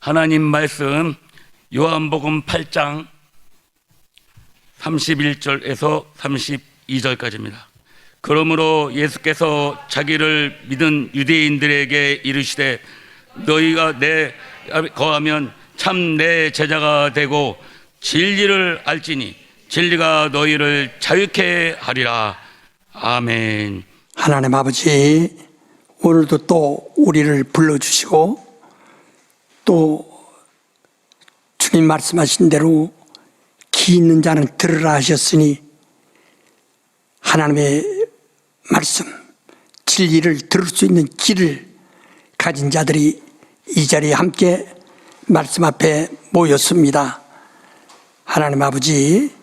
하나님 말씀 요한복음 8장 31절에서 32절까지입니다. 그러므로 예수께서 자기를 믿은 유대인들에게 이르시되 너희가 내 거하면 참 내 제자가 되고 진리를 알지니 진리가 너희를 자유케 하리라. 아멘. 하나님 아버지, 오늘도 또 우리를 불러주시고 또 주님 말씀하신 대로 귀 있는 자는 들으라 하셨으니 하나님의 말씀, 진리를 들을 수 있는 귀를 가진 자들이 이 자리에 함께 말씀 앞에 모였습니다. 하나님 아버지,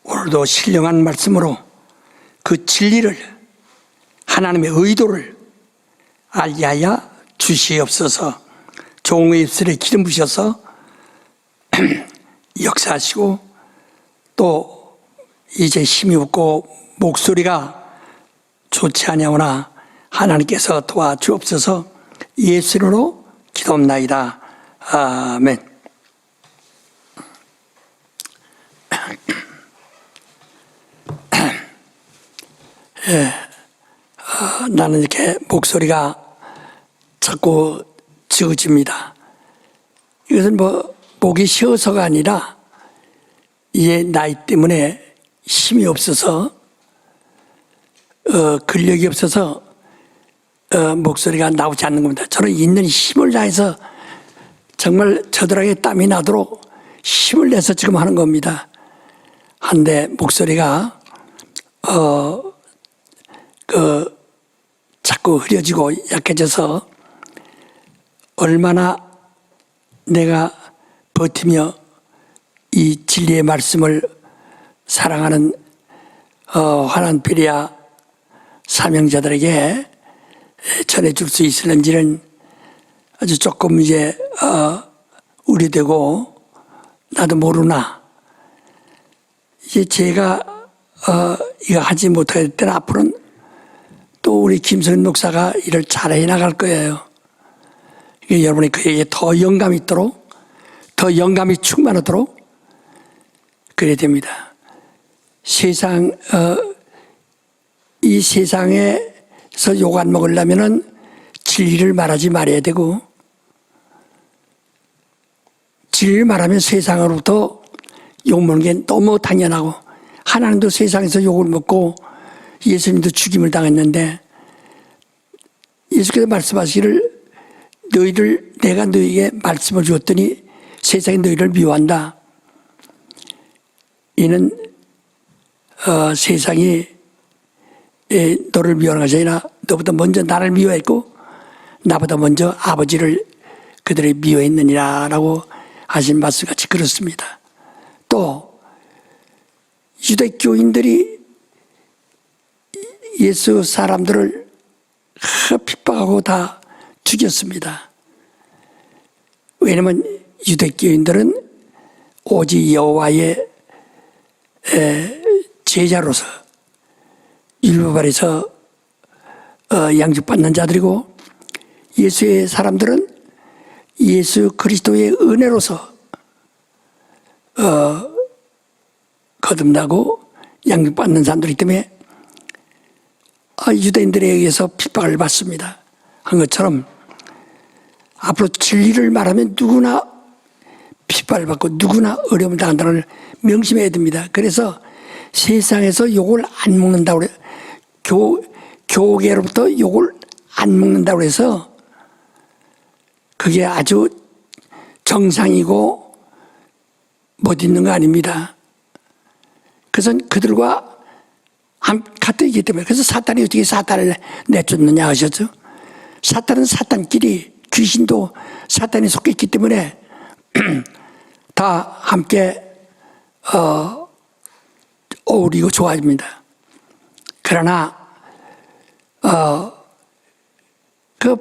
오늘도 신령한 말씀으로 그 진리를, 하나님의 의도를 알게 하여 주시옵소서. 종의 입술에 기름 부셔서 역사하시고 또 이제 힘이 없고 목소리가 좋지 아니하오나 하나님께서 도와주옵소서. 예수 이름으로 기도합나이다. 아멘. 나는 이렇게 목소리가 자꾸 지어집니다. 이것은 목이 쉬어서가 아니라 이제 나이 때문에 힘이 없어서 근력이 없어서 목소리가 나오지 않는 겁니다. 저는 있는 힘을 다해서 정말 저들에게 땀이 나도록 힘을 내서 지금 하는 겁니다. 한데 목소리가 자꾸 흐려지고 약해져서 얼마나 내가 버티며 이 진리의 말씀을 사랑하는 환한 베레아 사명자들에게 전해줄 수 있을는지는 아주 조금 이제 우려되고 나도 모르나 이제 제가 이거 하지 못할 때는 앞으로는 또 우리 김성현 목사가 일을 잘해 나갈 거예요. 여러분이 그에게 더 영감이 있도록, 더 영감이 충만하도록 그래야 됩니다. 이 세상에서 욕 안 먹으려면은 진리를 말하지 말아야 되고, 진리를 말하면 세상으로부터 욕 먹는 게 너무 당연하고, 하나님도 세상에서 욕을 먹고 예수님도 죽임을 당했는데 예수께서 말씀하시기를 내가 너희에게 말씀을 주었더니 세상이 너희를 미워한다. 이는 세상이 너를 미워하는 것이 아니라 너보다 먼저 나를 미워했고 나보다 먼저 아버지를 그들이 미워했느니라 라고 하신 말씀같이 그렇습니다. 또 유대교인들이 예수 사람들을 핍박하고 다 죽였습니다. 왜냐하면 유대교인들은 오직 여호와의 제자로서 율법 아래서 양육받는 자들이고, 예수의 사람들은 예수 그리스도의 은혜로서 거듭나고 양육받는 사람들이기 때문에 유대인들에 의해서 핍박을 받습니다. 한 것처럼 앞으로 진리를 말하면 누구나 핍박을 받고 누구나 어려움을 당한다는 걸 명심해야 됩니다. 그래서 세상에서 욕을 안 먹는다고 그래요. 교계로부터 욕을 안 먹는다고 해서 그게 아주 정상이고 못 있는 거 아닙니다. 그것은 그들과 같은 이기 때문에. 그래서 사탄이 어떻게 사탄을 내쫓느냐 하셨죠. 사탄은 사탄끼리, 귀신도 사탄이 속해 있기 때문에 다 함께 어우리고 좋아집니다. 그러나 그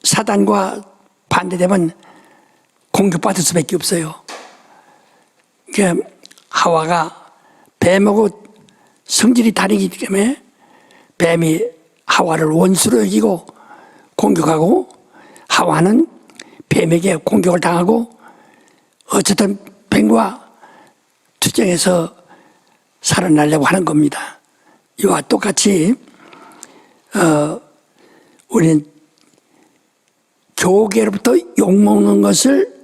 사단과 반대되면 공격받을 수밖에 없어요. 하와가 뱀하고 성질이 다르기 때문에 뱀이 하와를 원수로 여기고 공격하고, 하와는 뱀에게 공격을 당하고 어쨌든 뱀과 투쟁해서 살아나려고 하는 겁니다. 이와 똑같이 우리는 교계로부터 욕먹는 것을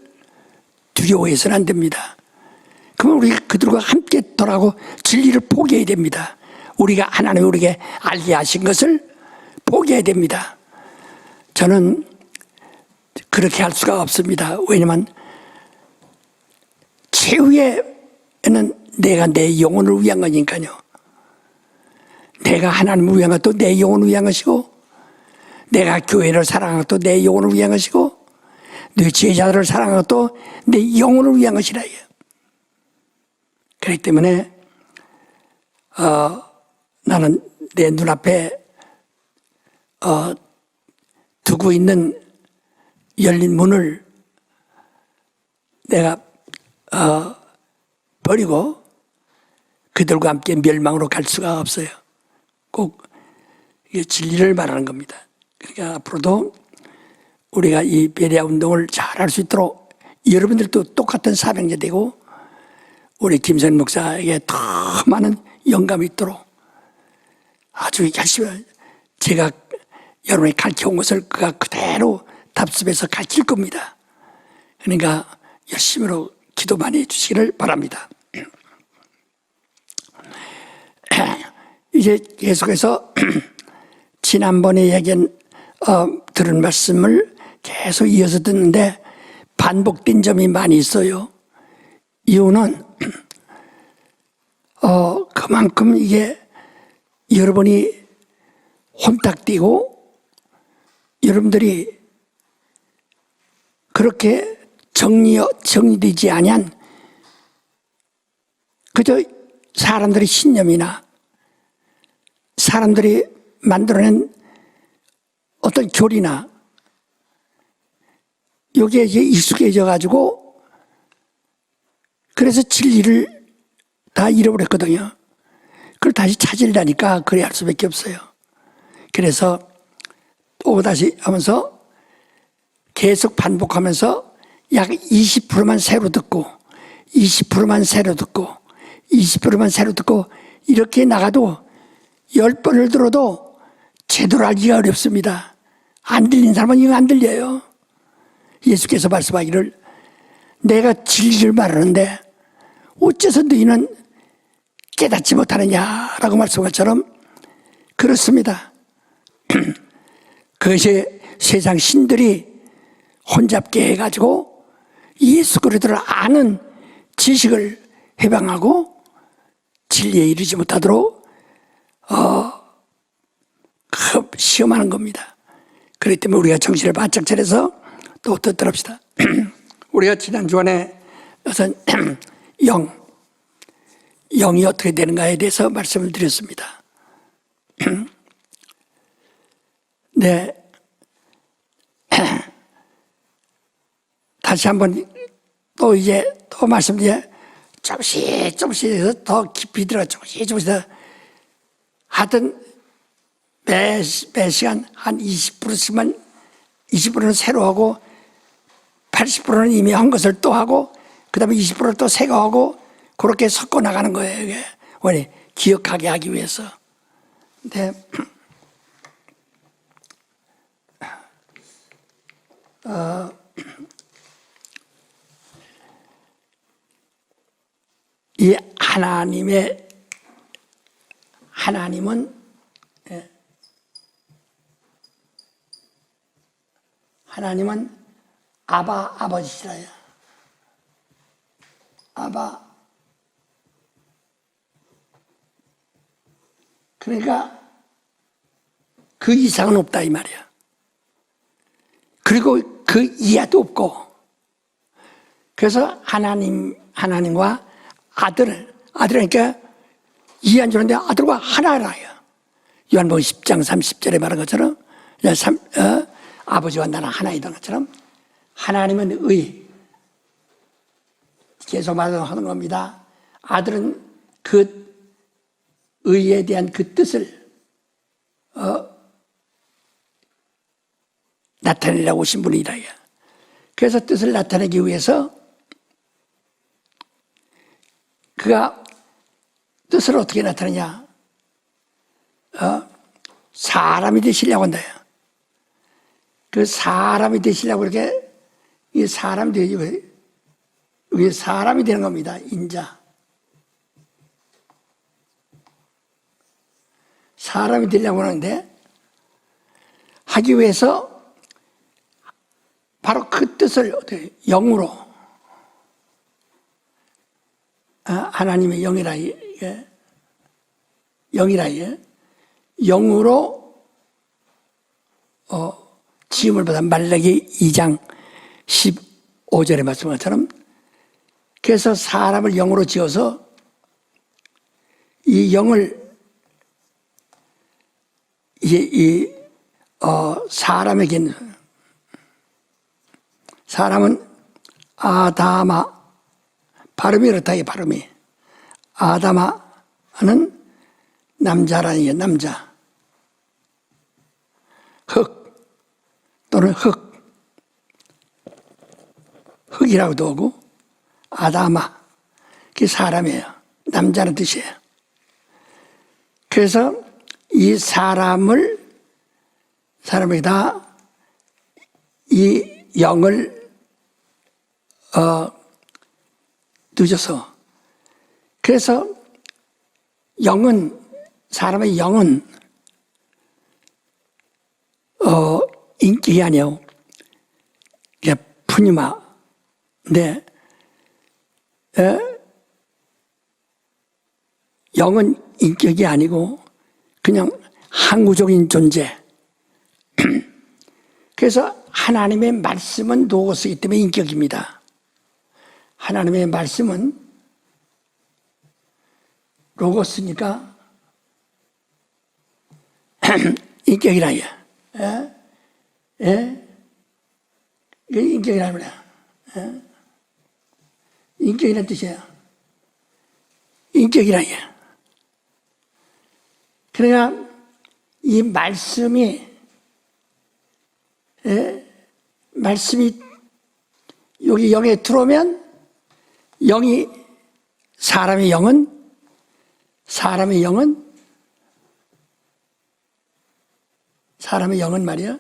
두려워해서는 안 됩니다. 그러면 우리가 그들과 함께 돌아가고 진리를 포기해야 됩니다. 우리가 하나님이 우리에게 알게 하신 것을 포기해야 됩니다. 저는 그렇게 할 수가 없습니다. 왜냐하면 최후에는 내가 내 영혼을 위한 거니까요. 내가 하나님을 위한 것도 내 영혼을 위한 것이고, 내가 교회를 사랑하는 것도 내 영혼을 위한 것이고, 내 제자들을 사랑하는 것도 내 영혼을 위한 것이라 해요. 그렇기 때문에 나는 내 눈앞에 두고 있는 열린 문을 내가 버리고 그들과 함께 멸망으로 갈 수가 없어요. 꼭 이게 진리를 말하는 겁니다. 그러니까 앞으로도 우리가 이 베레아 운동을 잘할 수 있도록 여러분들도 똑같은 사명자 되고 우리 김선 목사에게 더 많은 영감이 있도록 아주 열심히 제가 여러분이 가르쳐온 것을 그가 그대로 답습해서 가르칠 겁니다. 그러니까 열심히로 기도 많이 해주시기를 바랍니다. 이제 계속해서 지난번에 들은 말씀을 계속 이어서 듣는데 반복된 점이 많이 있어요. 이유는 그만큼 이게 여러분이 혼탁되고 여러분들이 그렇게 정리되지 아니한 그저 사람들의 신념이나 사람들이 만들어낸 어떤 교리나 여기에 이제 익숙해져 가지고 그래서 진리를 다 잃어버렸거든요. 그걸 다시 찾으려니까 그래야 할 수밖에 없어요. 그래서 또다시 하면서 계속 반복하면서 약 20%만 새로 듣고 20%만 새로 듣고 20%만 새로 듣고 이렇게 나가도 10번을 들어도 제대로 알기가 어렵습니다. 안 들리는 사람은 이거 안 들려요. 예수께서 말씀하기를 내가 진리를 말하는데 어째서 너희는 깨닫지 못하느냐라고 말씀한 것처럼 그렇습니다. 그것이 세상 신들이 혼잡게 해가지고 예수 그리스도를 아는 지식을 해방하고 진리에 이르지 못하도록 시험하는 겁니다. 그렇기 때문에 우리가 정신을 바짝 차려서 또 듣더랍시다. 우리가 지난 주간에 우선 영이 어떻게 되는가에 대해서 말씀을 드렸습니다. 네. 다시 한번 또 이제 또 말씀드려 조금씩 해서 더 깊이 들어가 조금씩 하여튼 매 시간 한 20%씩만 20%는 새로 하고 80%는 이미 한 것을 또 하고 그 다음에 20%를 또 새거 하고 그렇게 섞어 나가는 거예요. 이게 왜 기억하게 하기 위해서. 근데 이 하나님은 아버지시라요. 아바. 그러니까 그 이상은 없다 이 말이야. 그리고 그 이하도 없고. 그래서 하나님과 아들이니까 이해한 줄인데 아들과 하나라요. 요한복음 10장 30절에 말한 것처럼 아버지와 나는 하나이던 것처럼 하나님은 계속 말하는 겁니다. 아들은 그 의에 대한 그 뜻을 나타내려고 오신 분이다. 그래서 뜻을 나타내기 위해서 그가 뜻을 어떻게 나타내냐? 사람이 되시려고 한다. 그 사람이 되시려고 이렇게 이 사람이 되지 이게 사람이 되는 겁니다. 인자. 사람이 되려고 하는데 하기 위해서 바로 그 뜻을 어떻게 영으로 하나님의 영이라 이게 영이라 이게 영으로 지음을 받은 말라기 2장 15절에 말씀한 것처럼 그래서 사람을 영으로 지어서 이 영을 사람에게 사람은 아다마 발음이 그렇다. 이 발음이 아다마는 남자라는 게 남자 흙 또는 흙이라고도 하고 아다마 그게 사람이에요. 남자는 뜻이에요. 그래서 이 사람에다 이 영을 늦어서 그래서 사람의 영은 인격이 아니에요. 푸니마인데 영은 인격이 아니고 그냥 항구적인 존재. 그래서 하나님의 말씀은 로고스이기 때문에 인격입니다. 하나님의 말씀은 로고스니까 인격이라 이게 인격이라 그래. 인격이라는 뜻이에요. 인격이라 이게. 그러니까 이 말씀이 여기 영에 들어오면 사람의 영은 말이야.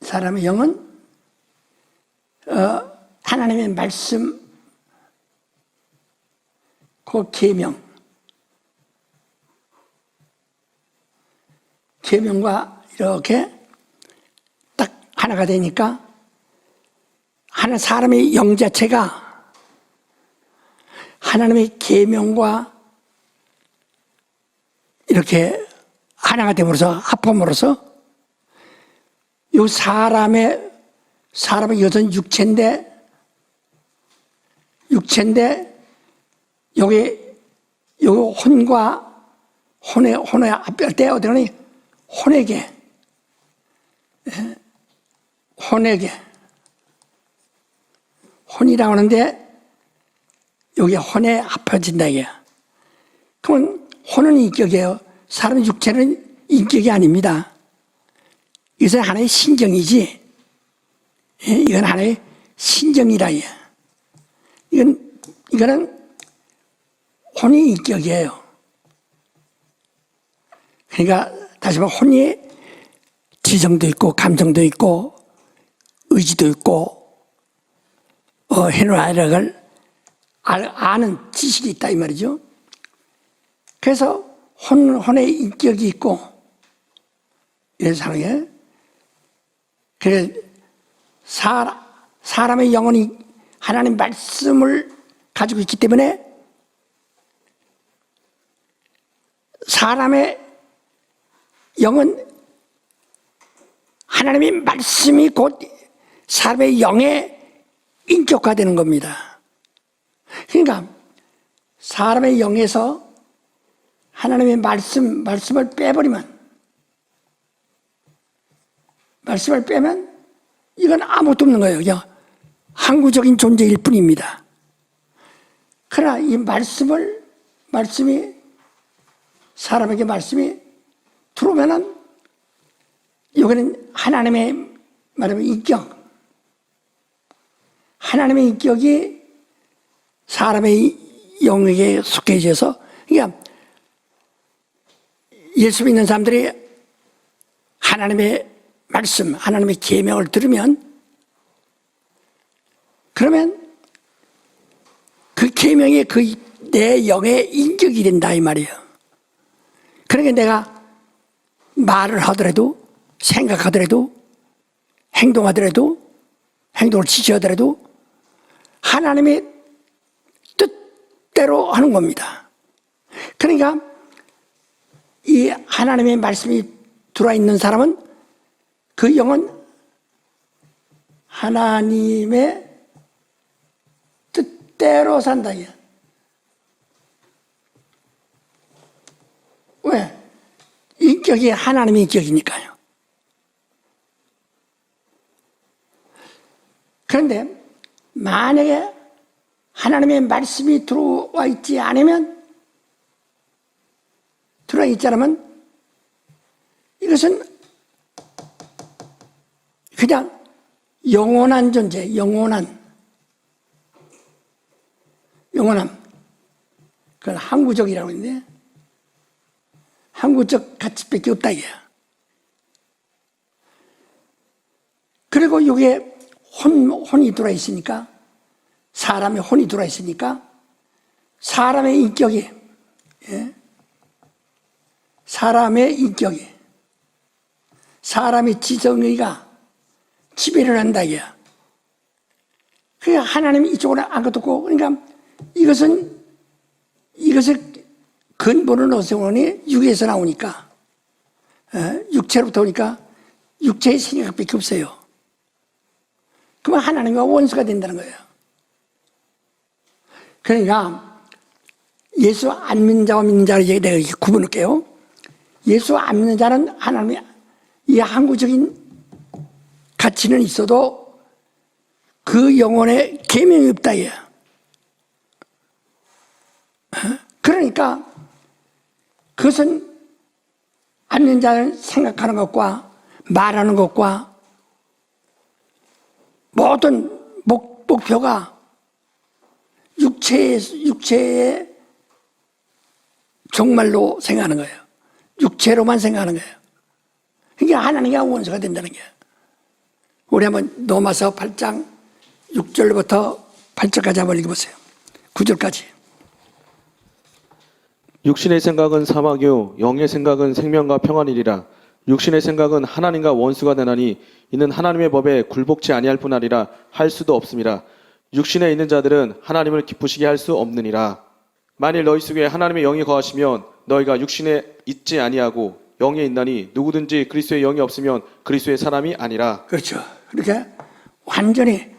사람의 영은 하나님의 말씀 그 계명과 이렇게 딱 하나가 되니까 사람의 영 자체가 하나님의 계명과 이렇게 하나가 됨으로써 합함으로써 이 사람의 여전 육체인데 여기 혼과 혼의 합할 때 어디니 혼이라고 하는데 여기 혼에 합해진다 이게. 그러면 혼은 인격이에요. 사람의 육체는 인격이 아닙니다. 이것은 하나의 신정이지. 이건 하나의 신정이라 이게. 이거는 혼이 인격이에요. 그러니까 다시 말해 혼이 지성도 있고 감정도 있고 의지도 있고 해놓은 걸 아는 지식이 있다 이 말이죠. 그래서 혼의 인격이 있고 이런 상황에 그래 사람의 영혼이 하나님 말씀을 가지고 있기 때문에 사람의 영은 하나님의 말씀이 곧 사람의 영에 인격화되는 겁니다. 그러니까 사람의 영에서 하나님의 말씀을 빼면 이건 아무것도 없는 거예요. 그냥 항구적인 존재일 뿐입니다. 그러나 이 말씀이 사람에게 말씀이 들어오면은 여기는 하나님의 말하면 인격, 하나님의 인격이 사람의 영에게 속해져서, 그러니까 예수 믿는 사람들이 하나님의 말씀, 하나님의 계명을 들으면, 그러면 그 계명이 내 영의 인격이 된다 이 말이에요. 그러니까 내가 말을 하더라도, 생각하더라도, 행동하더라도, 행동을 지시하더라도 하나님의 뜻대로 하는 겁니다. 그러니까 이 하나님의 말씀이 들어와 있는 사람은 그 영은 하나님의 뜻대로 산다. 왜? 인격이 하나님의 인격이니까요. 그런데 만약에 하나님의 말씀이 들어와 있지 않으면, 들어와 있지 않으면 이것은 그냥 영원한 존재, 영원함. 그건 항구적이라고 했는데, 항구적 가치밖에 없다 이게야. 그리고 여기에 혼이 들어와 있으니까, 사람의 혼이 들어와 있으니까 사람의 인격이, 사람의 인격이, 사람의 지성의가 지배를 한다 이게야. 그러니까 하나님이 이쪽으로 아무것도 없고, 그러니까 이것을 근본은 어디서 오니? 육에서 나오니까, 육체로부터 오니까 육체의 생각밖에 없어요. 그러면 하나님과 원수가 된다는 거예요. 그러니까 예수 안 믿는 자와 믿는 자를 내가 이렇게 구분할게요. 예수 안 믿는 자는 하나님의 이 항구적인 가치는 있어도 그 영혼에 계명이 없다 이야. 그러니까 그것은 안 믿는 자는 생각하는 것과 말하는 것과 모든 목표가 육체의 종말로 생각하는 거예요. 육체로만 생각하는 거예요. 그게 하나님과 원수가 된다는 거예요. 우리 한번 로마서 8장 6절부터 8절까지 한번 읽어보세요. 9절까지. 육신의 생각은 사망이요 영의 생각은 생명과 평안이리라. 육신의 생각은 하나님과 원수가 되나니 이는 하나님의 법에 굴복치 아니할 뿐 아니라 할 수도 없음이라. 육신에 있는 자들은 하나님을 기쁘시게 할 수 없느니라. 만일 너희 속에 하나님의 영이 거하시면 너희가 육신에 있지 아니하고 영에 있나니 누구든지 그리스도의 영이 없으면 그리스도의 사람이 아니라. 그렇죠. 그렇게 완전히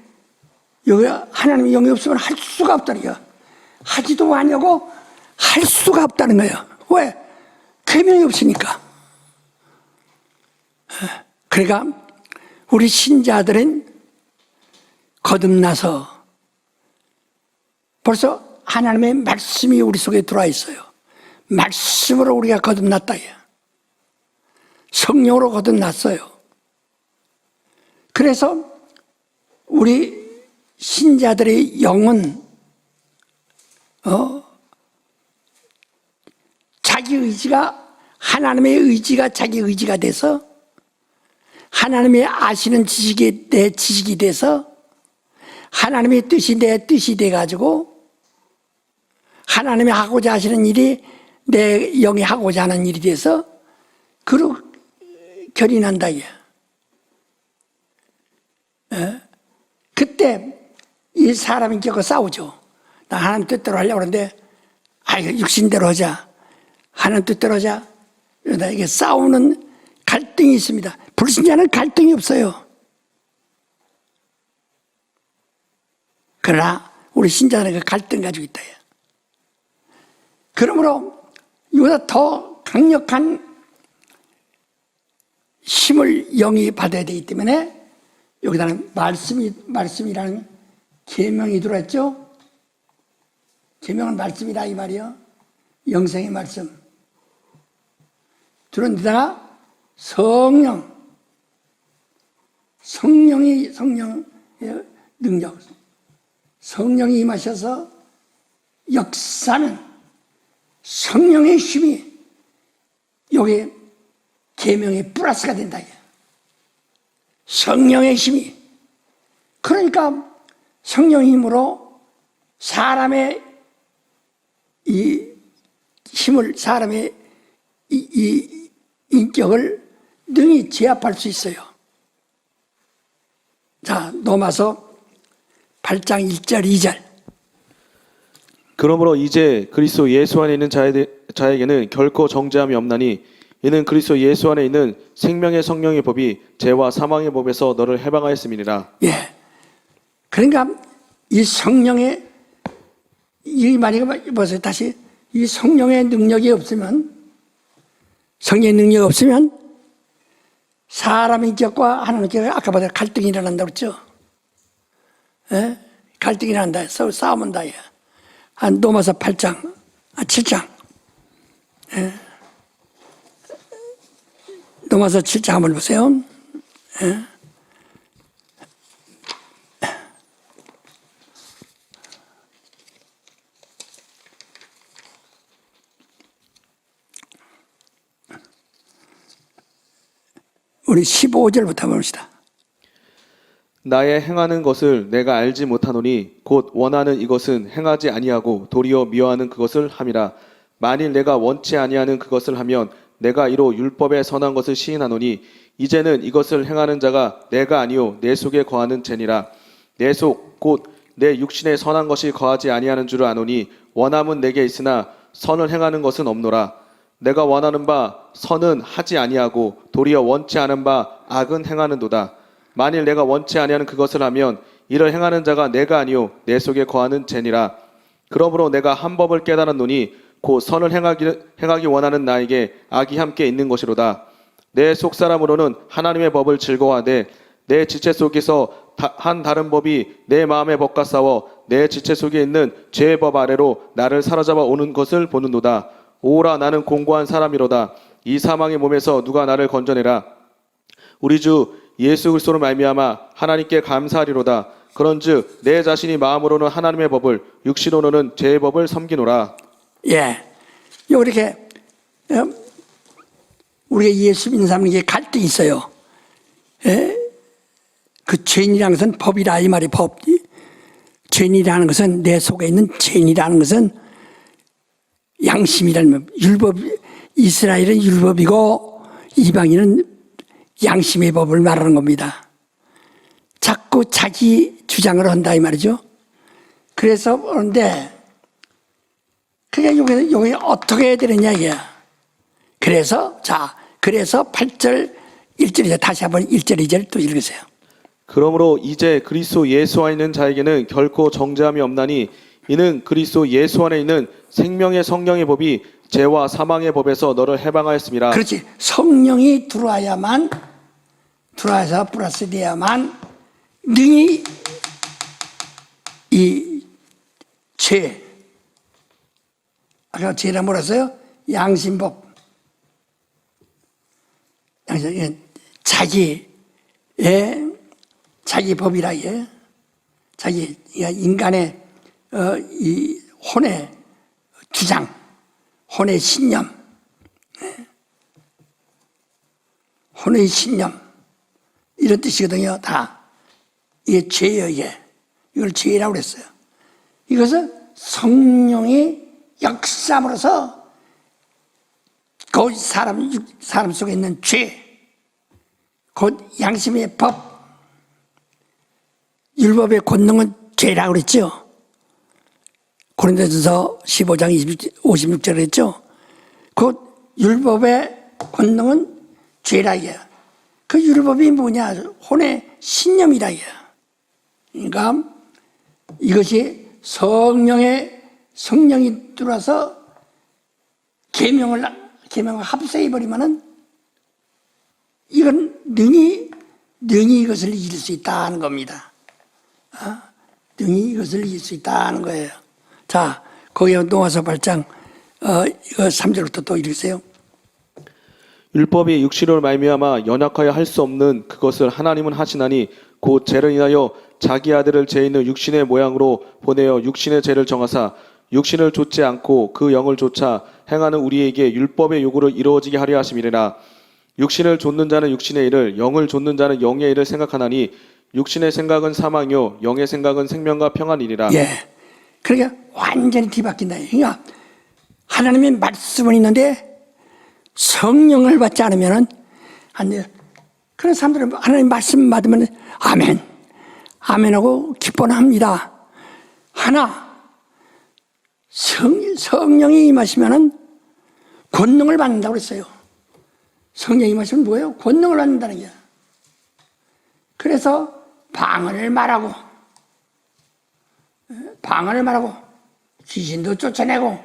여기 하나님의 영이 없으면 할 수가 없다는 거야. 하지도 아니하고 할 수가 없다는 거예요. 왜? 계명이 없으니까. 그러니까 우리 신자들은 거듭나서 벌써 하나님의 말씀이 우리 속에 들어와 있어요. 말씀으로 우리가 거듭났다. 성령으로 거듭났어요. 그래서 우리 신자들의 영은 자기 의지가, 하나님의 의지가 자기 의지가 돼서, 하나님의 아시는 지식이 내 지식이 돼서, 하나님의 뜻이 내 뜻이 돼가지고 하나님이 하고자 하시는 일이 내 영이 하고자 하는 일이 돼서 그로 결이 난다. 그때 이 사람이 겪어 싸우죠. 나 하나님 뜻대로 하려고 하는데 육신대로 하자, 하나님 뜻대로 하자, 이러다 이게 싸우는 갈등이 있습니다. 불신자는 갈등이 없어요. 그러나 우리 신자는 그 갈등 가지고 있다. 그러므로 이보다 더 강력한 힘을 영이 받아야 되기 때문에 여기다는 말씀이라는 계명이 들어왔죠. 계명은 말씀이라 이 말이요. 영생의 말씀. 들어온데다가 성령의 능력, 성령이 임하셔서 역사는 성령의 힘이 여기 계명의 플러스가 된다. 성령의 힘이. 그러니까 성령의 힘으로 사람의 이 힘을, 사람의 이 인격을 능히 제압할 수 있어요. 자, 로마서 8장 1절 2절. 그러므로 이제 그리스도 예수 안에 있는 자에게는 결코 정죄함이 없나니 이는 그리스도 예수 안에 있는 생명의 성령의 법이 죄와 사망의 법에서 너를 해방하였음이니라. 예. 그러니까 이 성령의 이 말이 보세요. 다시 이 성령의 능력이 없으면, 성령의 능력이 없으면 사람 인격과 하나님 인격과 아까 보다 갈등이 일어난다고 그랬죠. 예? 갈등이 일어난다. 싸움은 다. 한 로마서 8장, 7장. 예. 로마서 7장 한번 보세요. 예. 우리 15절부터 봅시다. 나의 행하는 것을 내가 알지 못하노니 곧 원하는 이것은 행하지 아니하고 도리어 미워하는 그것을 함이라. 만일 내가 원치 아니하는 그것을 하면 내가 이로 율법에 선한 것을 시인하노니 이제는 이것을 행하는 자가 내가 아니요 내 속에 거하는 죄니라. 내 속 곧 내 육신에 선한 것이 거하지 아니하는 줄을 아노니 원함은 내게 있으나 선을 행하는 것은 없노라. 내가 원하는 바 선은 하지 아니하고 도리어 원치 않은 바 악은 행하는도다. 만일 내가 원치 아니하는 그것을 하면 이를 행하는 자가 내가 아니요 내 속에 거하는 죄니라. 그러므로 내가 한 법을 깨달았노니 곧 선을 행하기 원하는 나에게 악이 함께 있는 것이로다. 내 속사람으로는 하나님의 법을 즐거워하되 내 지체 속에서 한 다른 법이 내 마음의 법과 싸워 내 지체 속에 있는 죄의 법 아래로 나를 사로잡아 오는 것을 보는도다. 오라 나는 공고한 사람이로다. 이 사망의 몸에서 누가 나를 건져내라. 우리 주 예수 그리스도로 말미암아 하나님께 감사하리로다. 그런즉 내 자신이 마음으로는 하나님의 법을 육신으로는 죄의 법을 섬기노라. 예. 이렇게 우리가 예수 믿는 사람에게 갈등이 있어요. 예? 그 죄인이라는 것은 법이라 이 말이 법. 죄인이라는 것은 내 속에 있는 죄인이라는 것은 양심이라는 율법. 이스라엘은 율법이고 이방인은 양심의 법을 말하는 겁니다. 자꾸 자기 주장을 한다 이 말이죠. 그래서 그런데 그게 여기 어떻게 해야 되느냐 이게야. 그래서 8절 1절이죠. 다시 한번 1절 2절 또 읽으세요. 그러므로 이제 그리스도 예수 안에 있는 자에게는 결코 정죄함이 없나니 이는 그리스도 예수 안에 있는 생명의 성령의 법이 죄와 사망의 법에서 너를 해방하였습니다. 그렇지. 성령이 들어와서 플러스 돼야만 능히 이 죄, 아까 죄라 뭐라 했어요? 양심법. 자기 법이라 예. 자기 인간의 이 혼의 주장, 혼의 신념, 혼의 신념 이런 뜻이거든요. 다 이게 죄예요. 이걸 죄라고 그랬어요. 이것은 성령의 역사함으로써 그 사람 속에 있는 죄, 곧 양심의 법, 율법의 권능은 죄라고 그랬죠. 고린도전서 15장 56절에 했죠. 곧 율법의 권능은 죄라 이게. 그 율법이 뭐냐? 혼의 신념이라 이게. 그러니까 이것이 성령이 들어와서 계명을 합세해 버리면은 이건 능히 이것을 이길 수 있다는 겁니다. 능히 이것을 이길 수 있다는 거예요. 자, 거기에 로마서 8장 이거 3절부터 또 읽으세요. 율법이 육신으로 말미암아 연약하여 할 수 없는 그것을 하나님은 하시나니 곧 죄를 인하여 자기 아들을 죄 있는 육신의 모양으로 보내어 육신의 죄를 정하사 육신을 좇지 않고 그 영을 좇아 행하는 우리에게 율법의 요구를 이루어지게 하려 하심이라. 육신을 좇는 자는 육신의 일을, 영을 좇는 자는 영의 일을 생각하나니 육신의 생각은 사망이요 영의 생각은 생명과 평안이니라. 예. 그러니까 완전히 뒤바뀐다. 그러니까 하나님의 말씀은 있는데 성령을 받지 않으면은 안 돼요. 그런 사람들은 하나님 말씀 받으면 아멘, 아멘하고 기뻐는 합니다. 하나 성령이 임하시면은 권능을 받는다고 그랬어요. 성령이 임하시면 뭐예요? 권능을 받는다는 거야. 그래서 방언을 말하고 귀신도 쫓아내고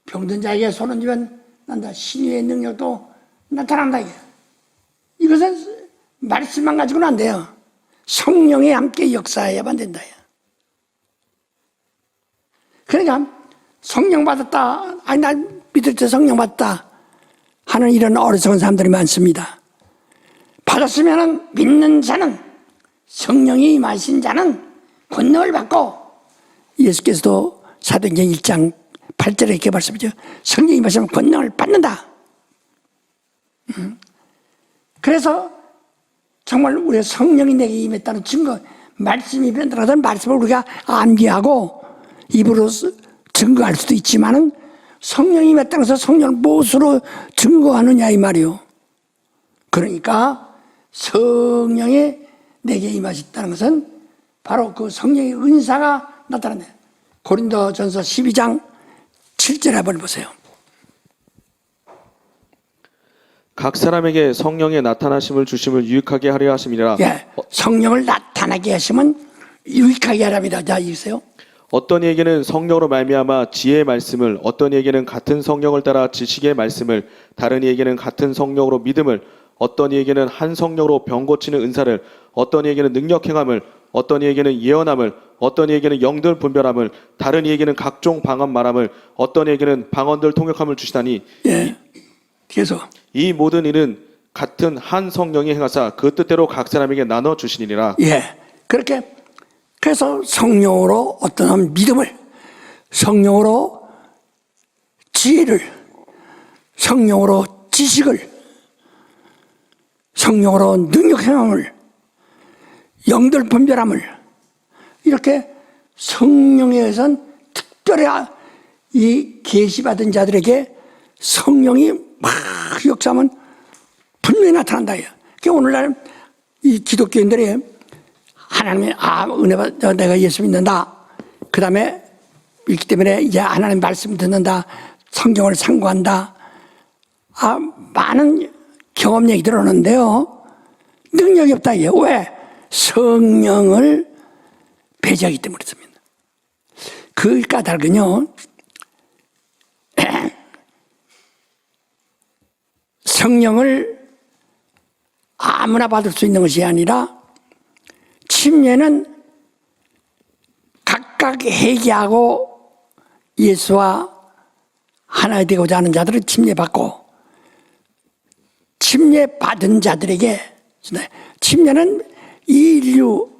병든 자에게 손을 쥐면 난다. 신유의 능력도 나타난다. 이것은 말씀만 가지고는 안 돼요. 성령이 함께 역사해야만 된다. 그러니까 성령 받았다, 아니 나 믿을 때 성령 받았다 하는 이런 어리석은 사람들이 많습니다. 받았으면 믿는 자는, 성령이 임하신 자는 권능을 받고, 예수께서도 사도행전 1장 8절에 이렇게 말씀하죠. 성령이 임하시면 권능을 받는다. 그래서 정말 우리가 성령이 내게 임했다는 증거, 말씀이 변들어서 말씀을 우리가 암기하고 입으로 증거할 수도 있지만은 성령이 임했다는 것은 성령을 무엇으로 증거하느냐 이 말이요. 그러니까 성령이 내게 임하셨다는 것은 바로 그 성령의 은사가 나타나네요. 고린도전서 12장 7절에 한번 보세요. 각 사람에게 성령의 나타나심을 주심을 유익하게 하려 하심이라. 예, 성령을 나타나게 하시면 유익하게 하랍니다. 자, 이세요. 어떤 이에게는 성령으로 말미암아 지혜의 말씀을, 어떤 이에게는 같은 성령을 따라 지식의 말씀을, 다른 이에게는 같은 성령으로 믿음을, 어떤 이에게는 한 성령으로 병 고치는 은사를, 어떤 이에게는 능력 행함을, 어떤 이에게는 예언함을, 어떤 이에게는 영들 분별함을, 다른 이에게는 각종 방언 말함을, 어떤 이에게는 방언들 통역함을 주시다니. 예. 계속. 이 모든 일은 같은 한 성령이 행하사 그 뜻대로 각 사람에게 나눠 주시니라. 예. 그렇게 그래서 성령으로 어떤 믿음을, 성령으로 지혜를, 성령으로 지식을, 성령으로 능력 행함을, 영들 분별함을, 이렇게 성령에 의해서는 특별히 이 계시받은 자들에게 성령이 막 역사하면 분명히 나타난다. 그러니까 오늘날 이 기독교인들이 하나님의 은혜 받 내가 예수 믿는다. 그 다음에 있기 때문에 이제 하나님 말씀 듣는다. 성경을 상고한다. 많은 경험 얘기 들었는데요. 능력이 없다. 이게 왜? 성령을 배제하기 때문에 그렇습니다. 그 까닭은요. 성령을 아무나 받을 수 있는 것이 아니라 침례는 각각 회개하고 예수와 하나 되고자 하는 자들은 침례받고, 침례받은 자들에게, 침례는 이 인류,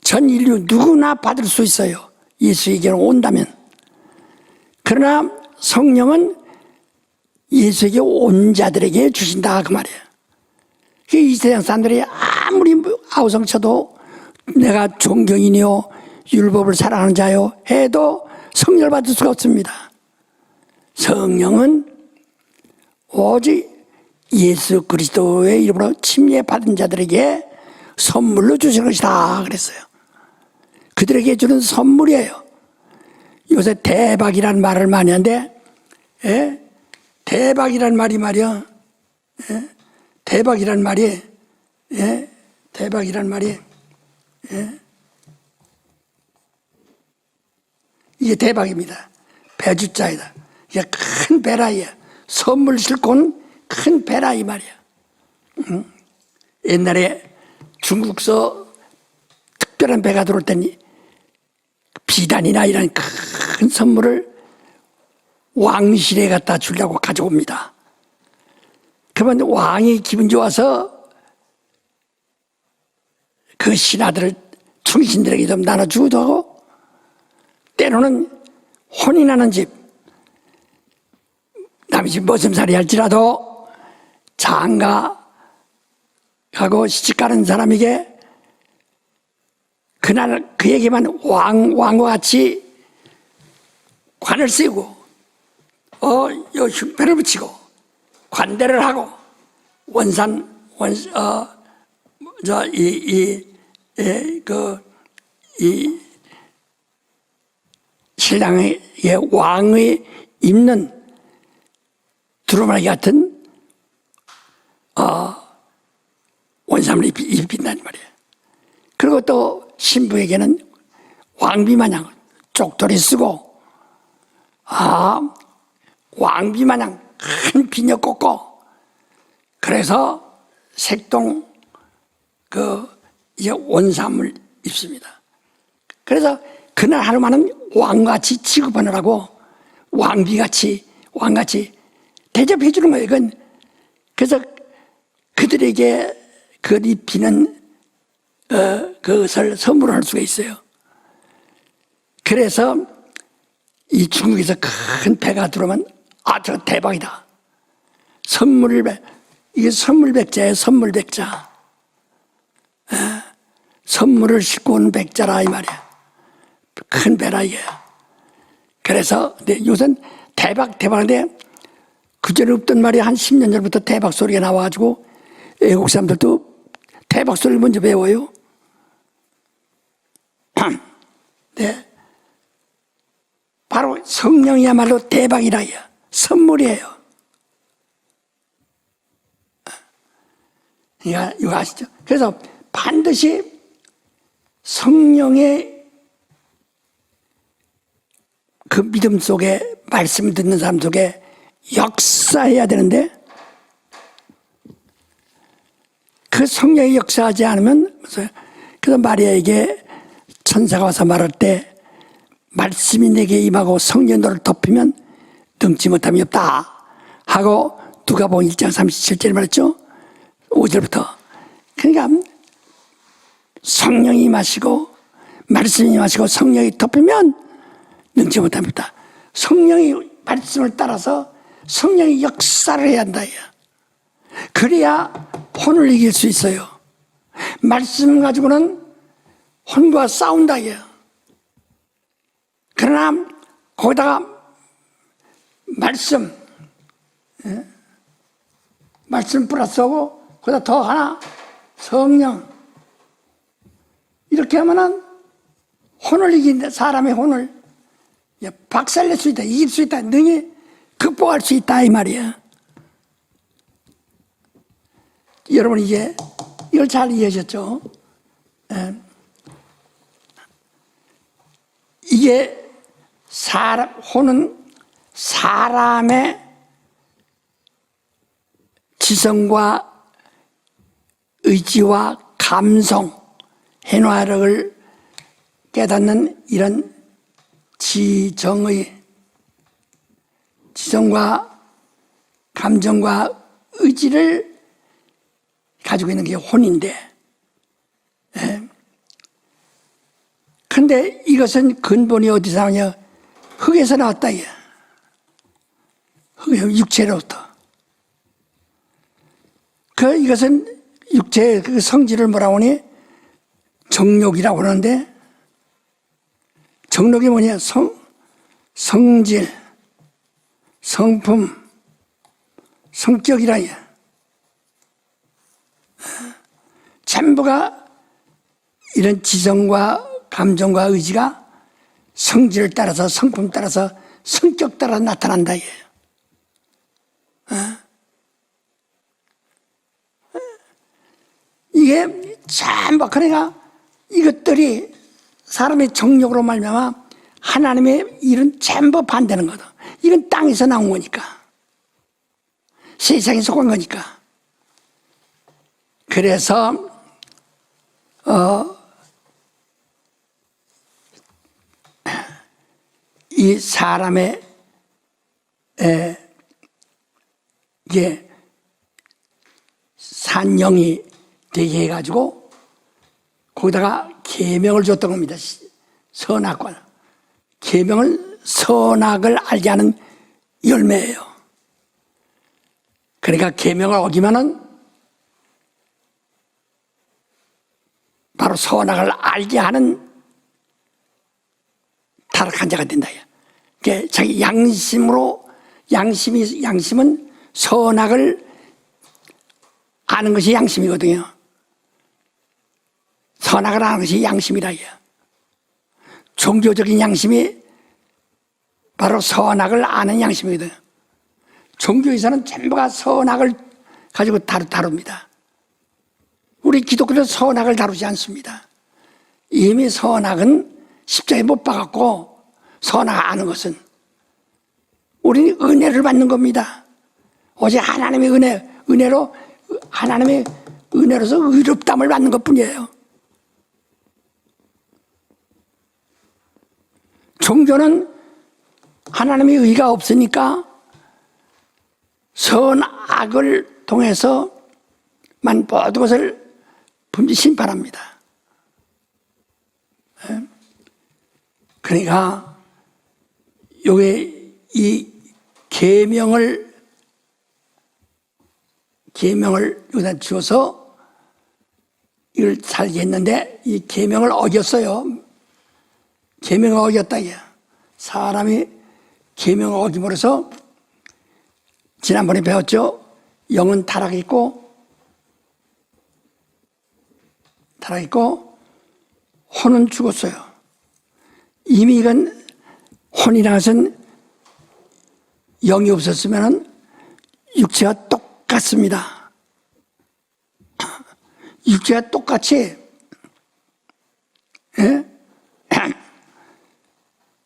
전 인류 누구나 받을 수 있어요. 예수에게로 온다면. 그러나 성령은 예수에게 온 자들에게 주신다 그 말이에요. 이 세상 사람들이 아무리 아우성 쳐도 내가 존경이요 율법을 사랑하는 자요 해도 성령을 받을 수가 없습니다. 성령은 오직 예수 그리스도의 이름으로 침례받은 자들에게 선물로 주시는 것이다 그랬어요. 그들에게 주는 선물이에요. 요새 대박이라는 말을 많이 하는데, 예? 대박이란 말이 말이야. 예? 대박이란 말이, 예? 대박이란 말이, 예? 이게 대박입니다. 배주자이다. 이게 큰 배라이야. 선물 싣고는 큰 배라 이 말이야. 옛날에 중국서 특별한 배가 들어올 때니 비단이나 이런 큰 선물을 왕실에 갖다 주려고 가져옵니다. 그러면 왕이 기분 좋아서 그 신하들을 충신들에게 좀 나눠주기도 하고, 때로는 혼이 나는 집, 남의 집 머슴살이 할지라도 장가가고 시집가는 사람에게 그날 그에게만 왕과 같이 관을 씌우고 요 흉패를 붙이고 관대를 하고 신랑의 왕의 입는 두루마리 같은 원삼을 입힌단 말이에요. 그리고 또 신부에게는 왕비마냥 쪽돌이 쓰고 왕비마냥 큰 비녀 꽂고, 그래서 색동 이제 원삼을 입습니다. 그래서 그날 하루만은 왕같이 취급하느라고 왕같이 대접해 주는 거예요. 그래서 그들에게 그 입히는 그것을 선물할 수가 있어요. 그래서 이 중국에서 큰 배가 들어오면 저 대박이다. 이게 선물백자예요. 선물백자. 선물을 싣고 온 백자라 이 말이야. 큰 배라 이게. 그래서 요새는 대박인데 그전에 없던 말이 한 10년 전부터 대박 소리가 나와가지고 외국 사람들도 대박 소리를 먼저 배워요. 네. 바로 성령이야말로 대박이라 해요. 선물이에요. 이거 아시죠? 그래서 반드시 성령의 그 믿음 속에 말씀을 듣는 사람 속에 역사해야 되는데, 그 성령이 역사하지 않으면, 그래서 마리아에게 천사가 와서 말할 때 말씀이 내게 임하고 성령 너를 덮이면 등치 못함이 없다 하고 누가복음 1장 37절에 말했죠. 5절부터. 그러니까 성령이 임하시고 말씀이 임하시고 성령이 덮이면 능치 못합니다. 성령이 말씀을 따라서 성령이 역사를 해야 한다. 그래야 혼을 이길 수 있어요. 말씀 가지고는 혼과 싸운다. 그러나 거기다가 말씀 플러스하고 거기다 더 하나 성령, 이렇게 하면은 혼을 이긴다. 사람의 혼을 박살낼 수 있다. 이길 수 있다. 능히 극복할 수 있다 이 말이야. 여러분 이제 이걸 잘 이해하셨죠? 이게 혼은 사람의 지성과 의지와 감성, 해화력을 깨닫는 이런 지성과 감정과 의지를 가지고 있는 게 혼인데, 근데 이것은 근본이 어디서 나오냐? 흙에서 나왔다. 육체로부터. 이것은 육체의 그 성질을 뭐라고 하니? 정욕이라고 하는데, 정욕이 뭐냐? 성질, 성품, 성격이라. 전부가 이런 지성과 감정과 의지가 성질을 따라서, 성품 따라서, 성격 따라 나타난다. 이게 전부, 그러니까 이것들이 사람의 정욕으로 말미암아 하나님의 일은 전부 반대는 거다. 이건 땅에서 나온 거니까, 세상에 속한 거니까. 그래서 이 사람의 이게 한 영이 되게 해가지고 거기다가 계명을 줬던 겁니다. 선악과 계명을 선악을 알게 하는 열매예요. 그러니까 계명을 어기면은 바로 선악을 알게 하는 타락한 자가 된다. 그러니까 자기 양심은 선악을 아는 것이 양심이거든요. 선악을 아는 것이 양심이라. 종교적인 양심이 바로 선악을 아는 양심이거든요. 종교에서는 전부가 선악을 가지고 다룹니다. 우리 기독교는 선악을 다루지 않습니다. 이미 선악은 십자가에 못 박았고 선악 아는 것은 우리는 은혜를 받는 겁니다. 오직 하나님의 은혜로 하나님의 은혜로서 의롭담을 받는 것뿐이에요. 종교는 하나님의 의가 없으니까 선악을 통해서만 모든 것을 심판합니다. 그러니까 요게 이 계명을 여기다 주어서 이걸 살게 했는데 이 계명을 어겼어요. 계명을 어겼다. 사람이 계명을 어김으로써 지난번에 배웠죠. 영은 타락했고 혼은 죽었어요. 이미 이건 혼이라는 것은 영이 없었으면 육체와 똑같습니다. 육체와 똑같이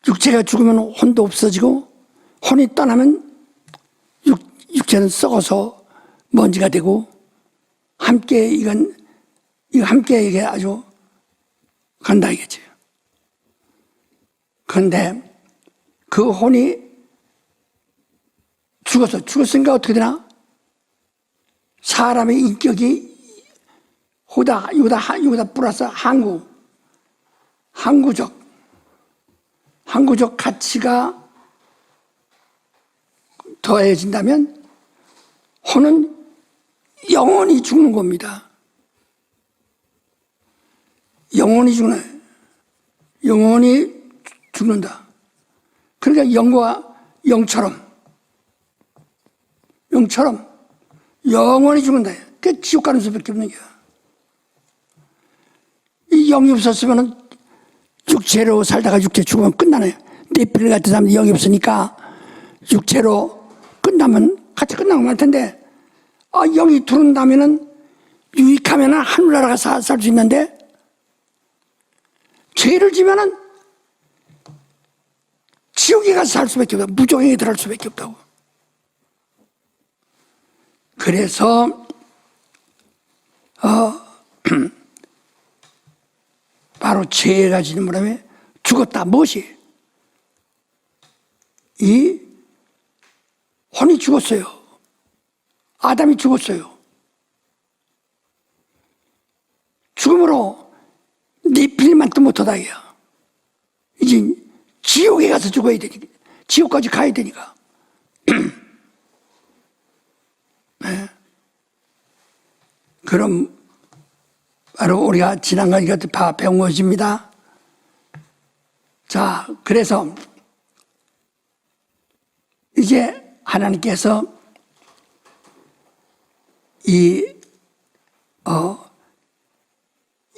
육체가 죽으면 혼도 없어지고 혼이 떠나면 육체는 썩어서 먼지가 되고 함께 이게 아주 간다 이겠죠. 그런데 그 혼이 죽었으니까 어떻게 되나? 사람의 인격이 여기다 플러스 항구적 가치가 더해진다면 혼은 영원히 죽는 겁니다. 영원히 죽는다. 그러니까 영과 영처럼 영원히 죽는다. 그게 지옥 가는 수밖에 없는 거야. 이 영이 없었으면 육체로 살다가 육체 죽으면 끝나네요. 네피리 같은 사람들이 영이 없으니까 육체로 끝나면 같이 끝나고 말 텐데, 영이 들어온다면은 유익하면은 하늘나라가 살 수 있는데, 죄를 지면은 지옥에 가서 살 수밖에 없다. 무종에 들어갈 수밖에 없다고. 그래서 바로 죄가 지는 바람에 죽었다. 무엇이? 이 혼이 죽었어요. 아담이 죽었어요. 죽음으로 네필만도 못하다 이야. 이제 지옥에 가서 죽어야 되니까, 지옥까지 가야 되니까. 네. 그럼 바로 우리가 지난간 이것도 배운 것입니다. 자, 그래서 이제 하나님께서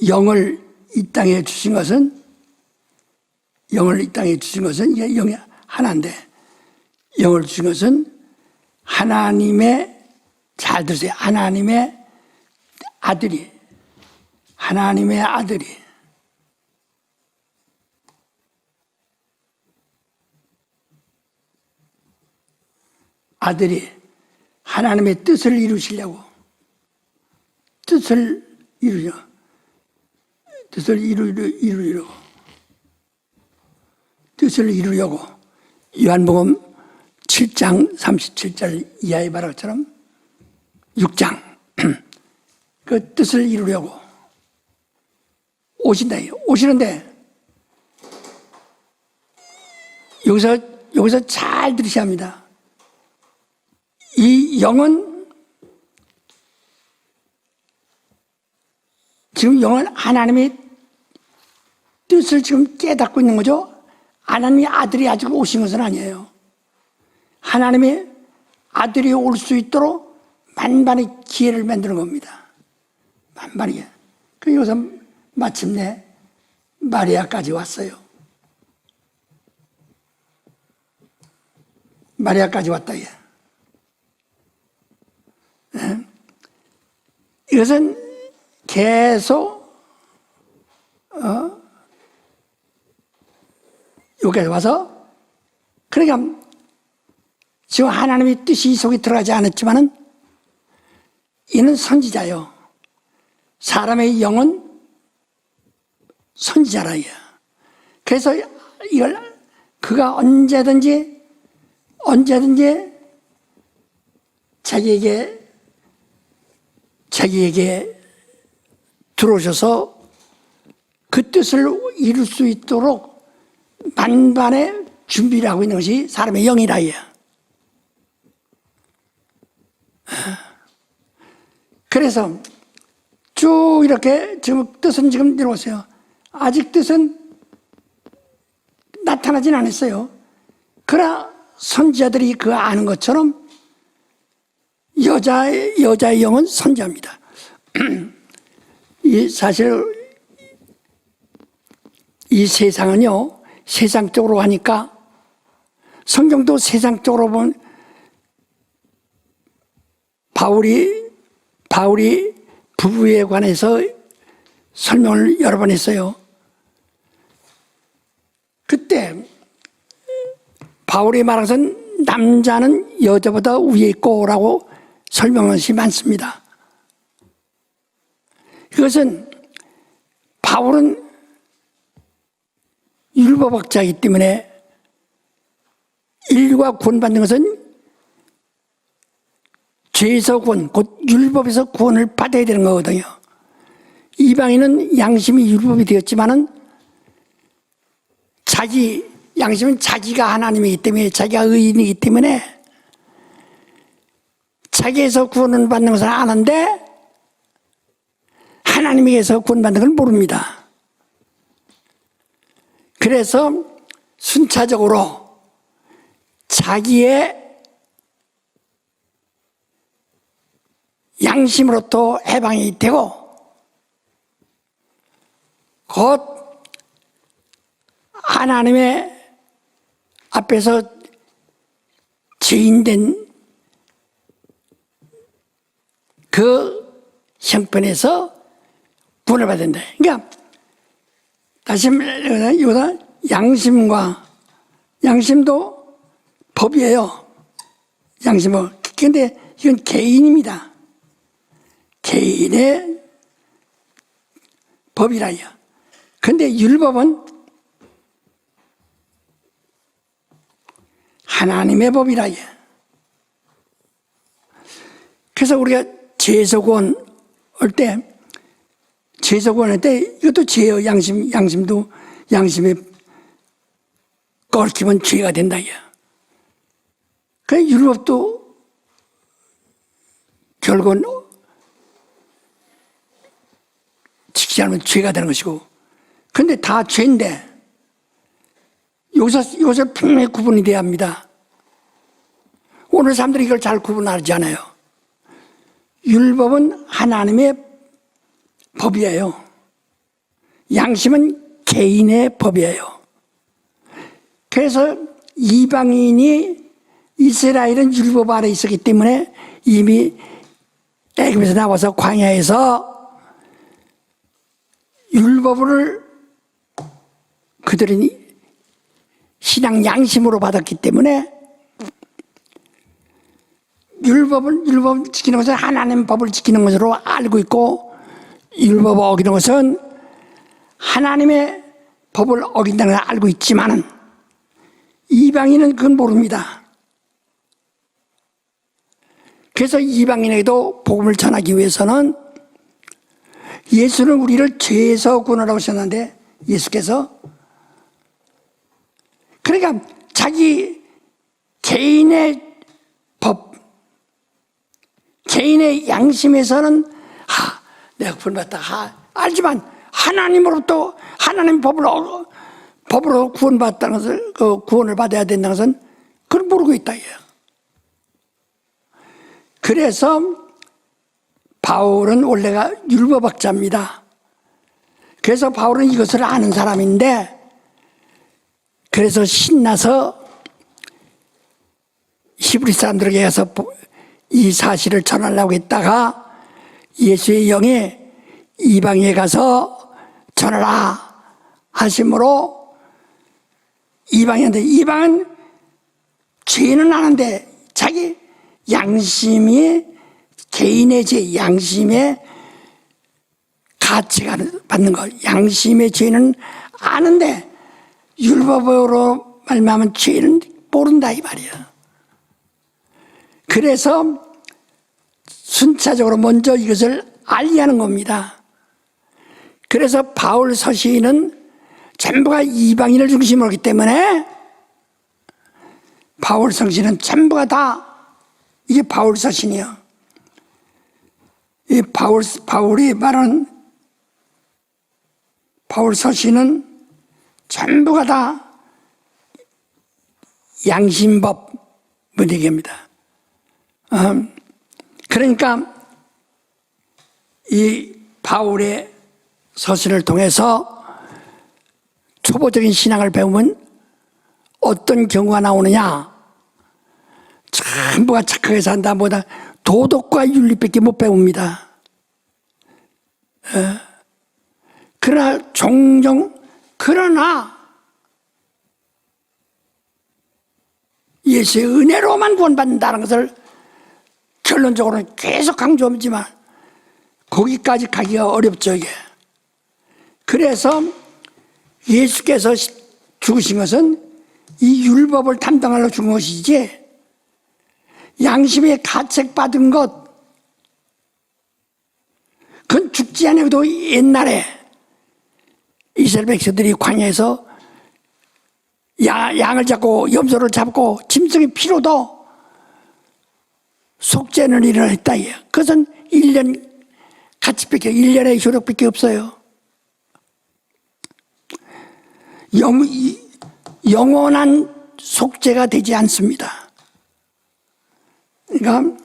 영을 이 땅에 주신 것은 이게 영이 하나인데, 영을 주신 것은 하나님의, 잘 들으세요. 하나님의 아들이 하나님의 뜻을 이루시려고, 뜻을 이루려고 요한복음 7장 37절 이하의 말처럼 6장 그 뜻을 이루려고 오신다. 오시는데 여기서 잘 들으셔야 합니다. 이 영은 지금 영은 하나님의 뜻을 지금 깨닫고 있는 거죠. 하나님의 아들이 아직 오신 것은 아니에요. 하나님의 아들이 올 수 있도록 만반의 기회를 만드는 겁니다. 만반의 기회. 그 여기서 마침내 마리아까지 왔어요. 마리아까지 왔다. 예. 이것은 계속 여기까지 와서 그러니까 지금 하나님의 뜻이 이 속에 들어가지 않았지만은 이는 선지자요. 사람의 영은 선지자라. 그래서 이걸 그가 언제든지 자기에게 들어오셔서 그 뜻을 이룰 수 있도록 만반의 준비를 하고 있는 것이 사람의 영이라. 그래서 쭉 이렇게 지금 뜻은 지금 이루었어요. 아직 뜻은 나타나진 않았어요. 그러나 선지자들이 그 아는 것처럼 여자의 영은 선지자입니다. 사실 이 세상은요, 세상적으로 하니까 성경도 세상적으로 보면 바울이 부부에 관해서 설명을 여러 번 했어요. 그때 바울이 말한 것은 남자는 여자보다 위에 있고라고 설명한 것이 많습니다. 이것은 바울은 율법학자이기 때문에 인류가 구원받는 것은 죄에서 구원, 곧 율법에서 구원을 받아야 되는 거거든요. 이방인은 양심이 율법이 되었지만은 양심은 자기가 하나님이기 때문에, 자기가 의인이기 때문에 자기에서 구원을 받는 것을 아는데 하나님에게서 구원받는 걸 모릅니다. 그래서 순차적으로 자기의 양심으로부터 해방이 되고 곧 하나님의 앞에서 죄인된 그 형편에서 구원을 받는다. 그러니까 다시 말해서 양심도 법이에요. 양심은. 그런데 이건 개인입니다. 개인의 법이라요. 그런데 율법은 하나님의 법이라요. 그래서 우리가 죄소구원 할 때 이것도 죄예요. 양심에 꺾이면 죄가 된다. 그래 율법도 결국은 지키지 않으면 죄가 되는 것이고, 그런데 다 죄인데 여기서 분명히 구분이 돼야 합니다. 오늘 사람들이 이걸 잘 구분하지 않아요. 율법은 하나님의 법이에요. 양심은 개인의 법이에요. 그래서 이방인이 이스라엘은 율법 아래 있었기 때문에 이미 애굽에서 나와서 광야에서 율법을 그들은 신앙 양심으로 받았기 때문에 율법 지키는 것은 하나님 법을 지키는 것으로 알고 있고, 율법 어기는 것은 하나님의 법을 어긴다는 걸 알고 있지만은 이방인은 그건 모릅니다. 그래서 이방인에게도 복음을 전하기 위해서는 예수는 우리를 죄에서 구원하러 오셨는데 예수께서 그러니까 자기 개인의 법, 개인의 양심에서는 내가 구원받다 알지만 하나님으로부터 하나님 법으로 구원받다는 것을 그 구원을 받아야 된다는 것은 그걸 모르고 있다 이거예요. 그래서 바울은 원래가 율법학자입니다. 그래서 바울은 이것을 아는 사람인데 그래서 신나서 히브리 사람들에게 가서 이 사실을 전하려고 했다가 예수의 영이 이방에 가서 전하라 하심으로 이방은 죄는 아는데 자기 양심이 개인의 죄, 양심의 가치가 받는 것, 양심의 죄는 아는데 율법으로 말미암은 죄는 모른다 이 말이야. 그래서 순차적으로 먼저 이것을 알리하는 겁니다. 그래서 바울 서신은 전부가 이방인을 중심으로 하기 때문에 바울 서신은 전부가 다 이게 바울 서신이요. 이 바울이 말하는 바울 서신은 전부가 다 양심법을 얘기합니다. 그러니까 이 바울의 서신을 통해서 초보적인 신앙을 배우면 어떤 경우가 나오느냐? 전부가 착하게 산다 보다 도덕과 윤리밖에 못 배웁니다. 그러나 예수의 은혜로만 구원받는다는 것을 결론적으로는 계속 강조하지만 거기까지 가기가 어렵죠 이게. 그래서 예수께서 죽으신 것은 이 율법을 담당하려 죽은 것이지 양심에 가책받은 것 그건 죽지 않아도 옛날에 이스라엘 백성들이 광야에서 양을 잡고 염소를 잡고 짐승의 피로도 속죄는 일을 했다. 그것은 1년 가치밖에 1년의 효력밖에 없어요. 영원한 속죄가 되지 않습니다. 그러니까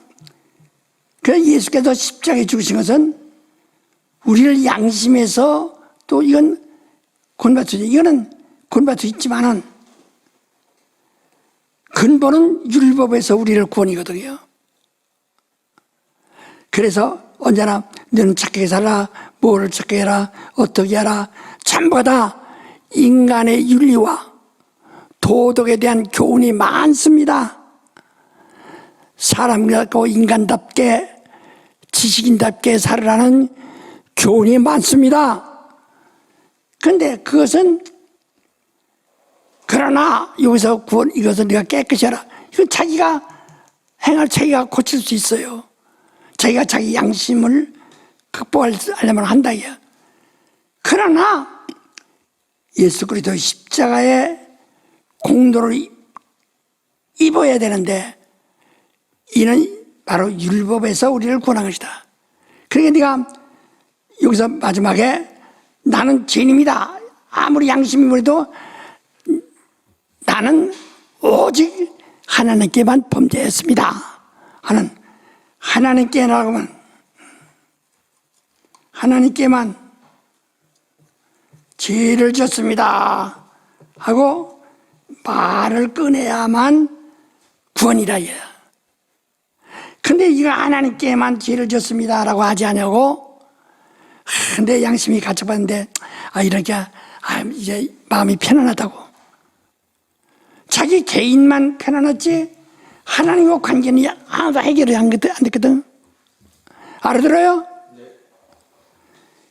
예수께서 십자가에 죽으신 것은 우리를 양심에서 또 이건 구원받을 수 있지. 이거는 구원받을 수 있지만은 근본은 율법에서 우리를 구원이거든요. 그래서 언제나 너는 착하게 살라, 뭐를 착하게 해라, 어떻게 하라, 전부 다 인간의 윤리와 도덕에 대한 교훈이 많습니다. 사람이라고 인간답게 지식인답게 살으라는 교훈이 많습니다. 그런데 그것은 그러나 여기서 구원 이것은 네가 깨끗이 하라. 이건 자기가 행할 자기가 고칠 수 있어요. 자기가 자기 양심을 극복하려면 한다 이야. 그러나 예수 그리스도의 십자가의 공로를 입어야 되는데 이는 바로 율법에서 우리를 구원한 것이다. 그러니까 네가 여기서 마지막에 나는 죄인입니다. 아무리 양심이 그래도 나는 오직 하나님께만 범죄했습니다 하는 하나님께만 죄를 졌습니다 하고 말을 꺼내야만 구원이라 해요. 근데 이거 하나님께만 죄를 졌습니다 라고 하지 않냐고. 근데 양심이 가책받는데 이렇게 이제 마음이 편안하다고. 자기 개인만 편안했지 하나님과 관계는 하나도 해결이 안 됐거든. 알아들어요? 네.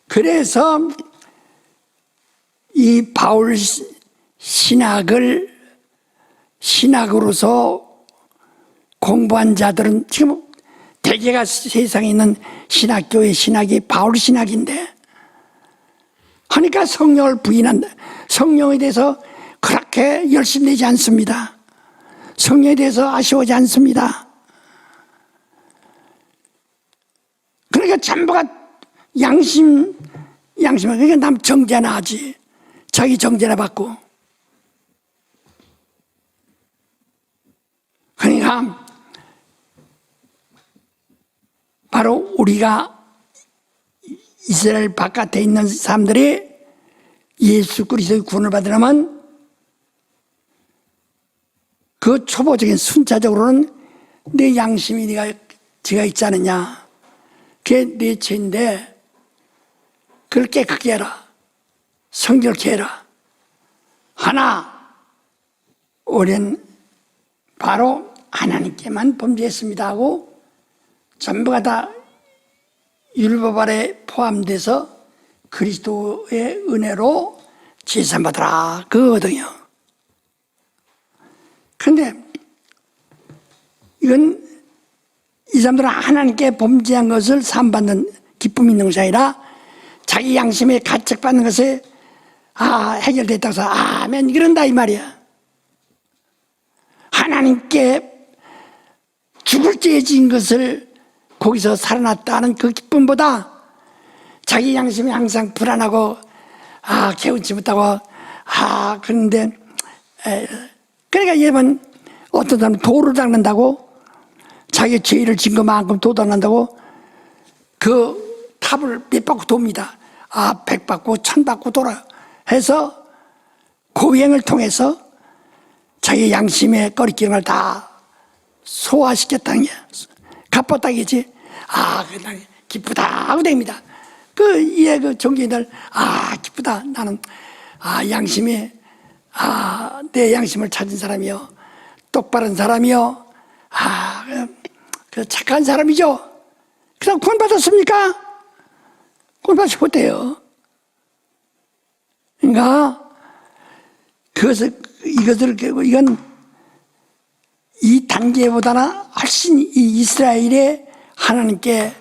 그래서 이 바울 신학으로서 공부한 자들은 지금 대개가 세상에 있는 신학교의 신학이 바울 신학인데 그러니까 성령을 부인한다. 성령에 대해서 그렇게 열심히 내지 않습니다. 성령에 대해서 아쉬워하지 않습니다. 그러니까 전부가 그러니까 남 정죄나 하지. 자기 정죄나 받고. 그러니까 바로 우리가 이스라엘 바깥에 있는 사람들이 예수 그리스도의 구원을 받으려면 그 초보적인 순차적으로는 내 양심이 죄가 있지 않느냐. 그게 내 죄인데 그걸 깨끗게 해라. 성결케 해라. 하나, 우리는 바로 하나님께만 범죄했습니다 하고 전부가 다 율법 아래 포함돼서 그리스도의 은혜로 제산 받으라 그거거든요. 그런데 이건 이 사람들은 하나님께 범죄한 것을 사함받는 기쁨이 있는 것이 아니라 자기 양심에 가책받는 것에 해결됐다고 해서 아멘 이런다 이 말이야. 하나님께 죽을 죄 지은 것을 거기서 살아났다는 그 기쁨보다 자기 양심이 항상 불안하고 개운치 못하고 그런데 그러니까 예만 어떤 사람은 도를 닦는다고 자기 죄를 진 것만큼 도 닦는다고 그 탑을 몇 바퀴 돕니다. 100바퀴 1000바퀴 돌아 해서 고행을 통해서 자기 양심의 꺼리끼는 다 소화시켰다는 게 갚았다겠지. 그날 기쁘다 하고 됩니다. 그 종교인들 기쁘다. 나는 양심이 내 양심을 찾은 사람이요, 똑바른 사람이요, 그 착한 사람이죠. 그럼 구원 받았습니까? 구원 받지 못해요. 그러니까 이건 이 단계보다는 훨씬 이 이스라엘의 하나님의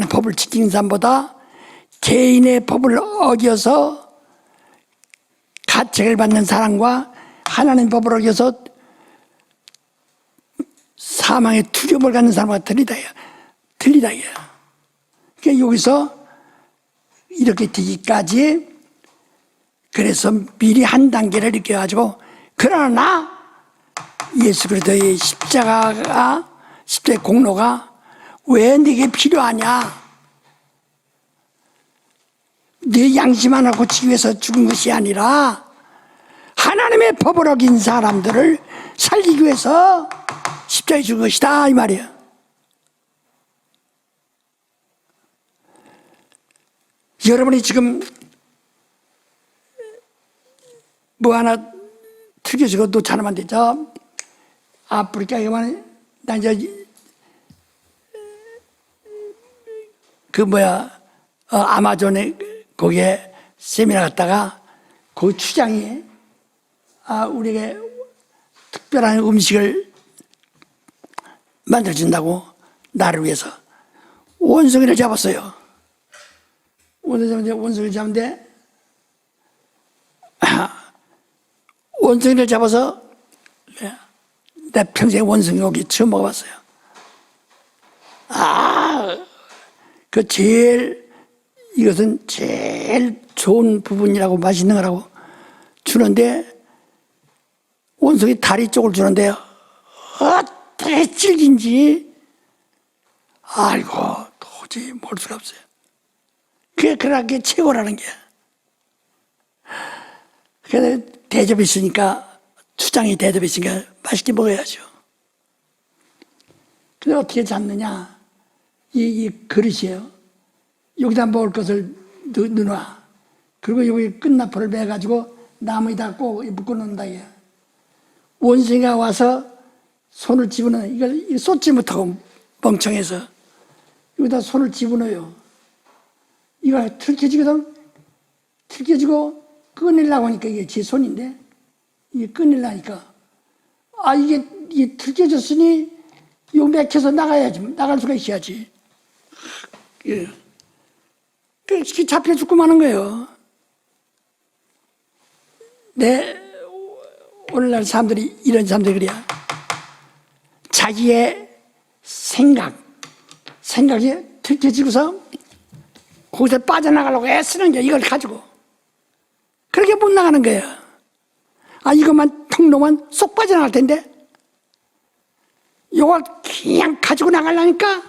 법을 지키는 사람보다 개인의 법을 어겨서 가책을 받는 사람과 하나님의 법을 어겨서 사망의 두려움을 갖는 사람과 틀리다. 그러니까 여기서 이렇게 되기까지 그래서 미리 한 단계를 이렇게 가지고 그러나 예수 그리스도의 십자가의 공로가 왜 내게 필요하냐? 내 양심 하나 고치기 위해서 죽은 것이 아니라 하나님의 법을 어긴 사람들을 살리기 위해서 십자가에 죽은 것이다 이 말이야. 여러분이 지금 뭐 하나 틀겨지고 또 잘하면 되죠. 아프리카에만 나 이제 아마존에 거기에 세미나 갔다가 그 추장이 우리에게 특별한 음식을 만들어준다고 나를 위해서 원숭이를 잡았어요. 원숭이를 잡는데 원숭이를 잡아서 내 평생 원숭이 고기 처음 먹어봤어요. 이것은 제일 좋은 부분이라고 맛있는 거라고 주는데 원숭이 다리 쪽을 주는데 어떻게 질긴지 알고 도저히 먹을 수가 없어요. 그게 최고라는 게. 그래서 대접이 있으니까 추장이 대접이 있으니까 맛있게 먹어야죠. 근데 어떻게 잡느냐? 이 그릇이에요. 여기다 먹을 것을 넣어놔. 그리고 여기 끝나풀을 매가지고 나무에다 꼭 묶어놓는다. 원숭이가 와서 손을 집어넣어. 이걸 쏟지 못하고 멍청해서 여기다 손을 집어넣어요. 이거 틀켜지거든. 틀켜지고 꺼내려고 하니까 이게 제 손인데 이게 꺼내려니까 이게 틀켜졌으니 요 맥혀서 나갈 수가 있어야지. 예. 잡혀 죽고 마는 거예요. 오늘날 사람들이, 이런 사람들이 그래야. 자기의 생각이 들켜지고서 거기서 빠져나가려고 애쓰는 게 이걸 가지고. 그렇게 못 나가는 거예요. 이것만 턱 놓으면 쏙 빠져나갈 텐데, 이걸 그냥 가지고 나가려니까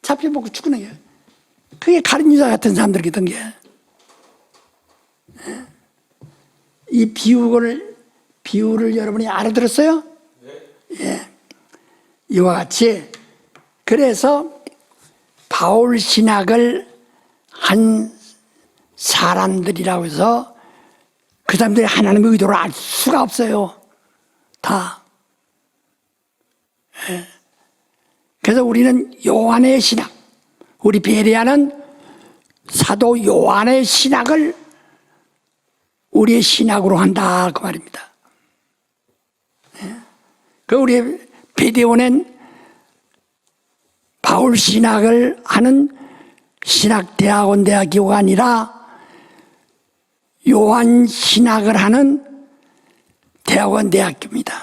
잡혀먹고 죽는 거예요. 그게 가룟 유다 같은 사람들이던 게. 이 비유를 여러분이 알아들었어요? 예. 이와 같이, 그래서 바울 신학을 한 사람들이라고 해서 그 사람들이 하나님의 의도를 알 수가 없어요. 다. 예. 그래서 우리는 요한의 신학, 우리 베레아는 사도 요한의 신학을 우리의 신학으로 한다, 그 말입니다. 예. 그 우리 베데오는 바울 신학을 하는 신학대학원 대학교가 아니라 요한 신학을 하는 대학원 대학교입니다.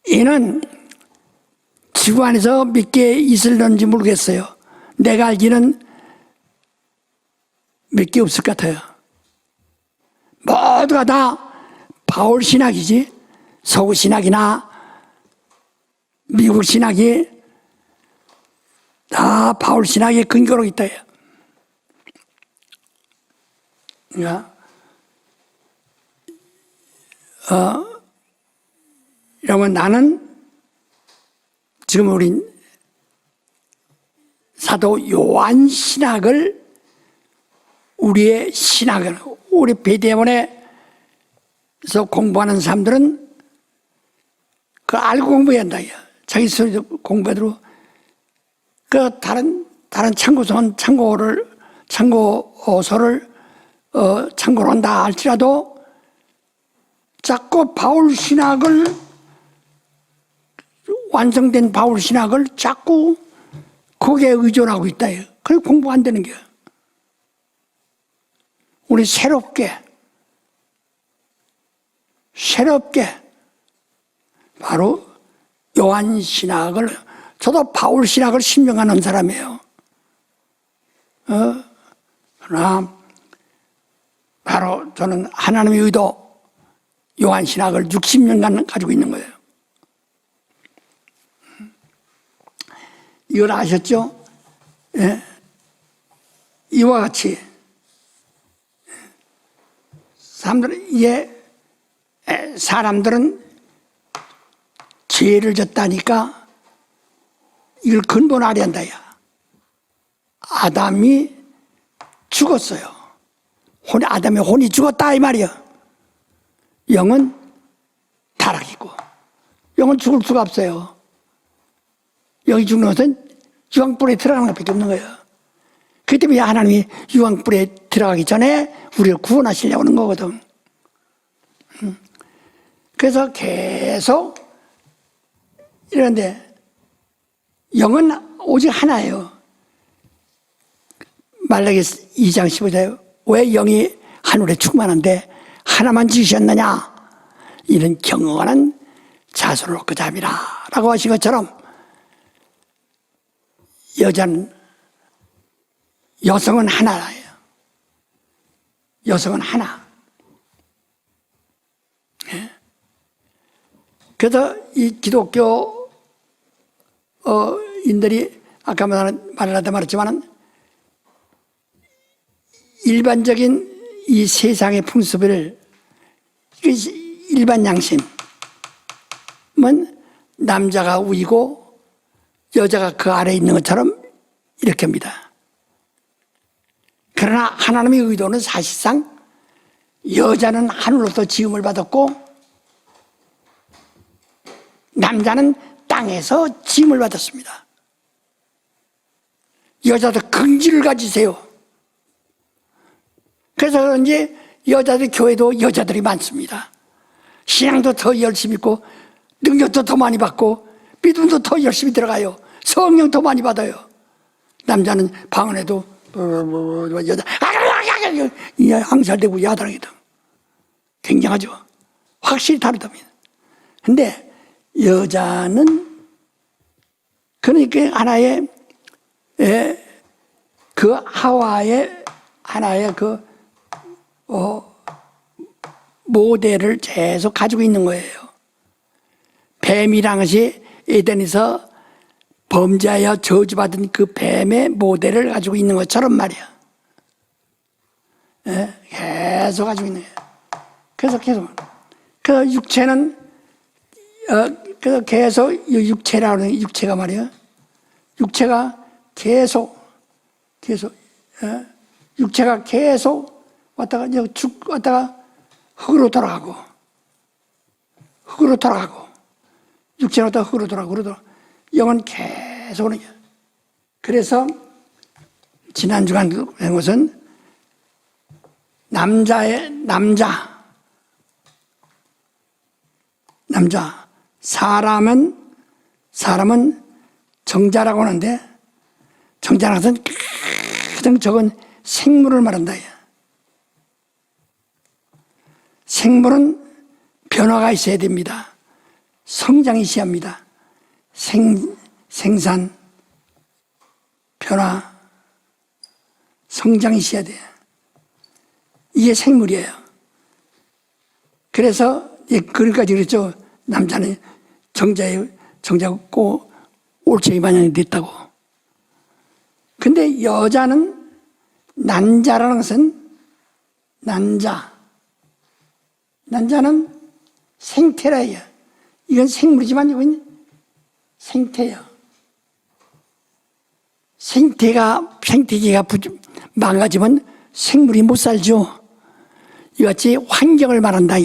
이는 지구 안에서 몇 개 있을런지 모르겠어요. 내가 알기는 몇 개 없을 것 같아요. 모두가 다 바울 신학이지, 서구 신학이나 미국 신학이 다 바울 신학의 근거로 있다. 그러니까 여러분, 나는 지금 우리 사도 요한 신학을 우리의 신학을, 우리 베데원에서 공부하는 사람들은 그걸 알고 공부해야 한다. 자기 스스로 공부해도 그 다른 참고서를 참고를 한다 할지라도 자꾸 바울 신학을, 완성된 바울 신학을 자꾸 거기에 의존하고 있다. 그걸 공부 안 되는 거야. 우리 새롭게 바로 요한 신학을, 저도 바울 신학을 신명하는 사람이에요. 그러나 바로 저는 하나님의 의도, 요한 신학을 60년간 가지고 있는 거예요. 이걸 아셨죠? 예. 이와 같이 사람들은 죄를 졌다니까 이걸 근본 알아야 한다. 아담이 죽었어요. 아담의 혼이 죽었다 이 말이야. 영은 타락이고, 영은 죽을 수가 없어요. 영이 죽는 것은 유황불에 들어가는 것밖에 없는 거예요. 그 때문에 하나님이 유황불에 들어가기 전에 우리를 구원하시려고 하는 거거든. 그래서 계속 이러는데 영은 오직 하나예요. 말라기 2장 15절에 왜 영이 하늘에 충만한데 하나만 지으셨느냐, 이런 경건한 자손을 얻고 잡이라 라고 하신 것처럼, 여성은 하나예요. 여성은 하나. 예? 그래서 이 기독교 인들이 아까 말을 하다 말했지만은 일반적인 이 세상의 풍습을, 일반 양심은 남자가 위고 여자가 그 아래에 있는 것처럼 이렇게 합니다. 그러나 하나님의 의도는 사실상 여자는 하늘로부터 지음을 받았고 남자는 땅에서 지음을 받았습니다. 여자도 긍지를 가지세요. 그래서 그런지 여자들 교회도 여자들이 많습니다. 신앙도 더 열심히 있고 능력도 더 많이 받고 믿음도 더 열심히 들어가요. 성령 더 많이 받아요. 남자는 방언에도 여자 이 항살되고 야단하거든. 굉장하죠. 확실히 다르답니다. 근데 여자는 그러니까 하나의 그 하와의 하나의 그 모델을 계속 가지고 있는 거예요. 뱀이란 것이 에덴에서 범죄하여 저주받은 그 뱀의 모델을 가지고 있는 것처럼 말이야. 계속 가지고 있는 거예요. 그래서 그 육체는 그래서 계속 육체라고 하는 육체가 말이야. 육체가 계속 육체가 계속 왔다가 왔다가 흙으로 돌아가고 육체는 왔다가 흙으로 돌아가고 영은 계속 오는 거야. 그래서 지난 주간 한 것은 남자 사람은 정자라고 하는데 정자라는 것은 가장 적은 생물을 말한다. 생물은 변화가 있어야 됩니다. 성장이 있어야 합니다. 생산, 변화, 성장이 있어야 돼요. 이게 생물이에요. 그래서 그러니까지 그랬죠. 남자는 정자고 올챙이 마냥이 됐다고. 근데 여자는 난자라는 것은 난자는 생태라 해요. 이건 생물이지만 이건 생태예요. 생태계가 망가지면 생물이 못 살죠. 이같이 환경을 말한다.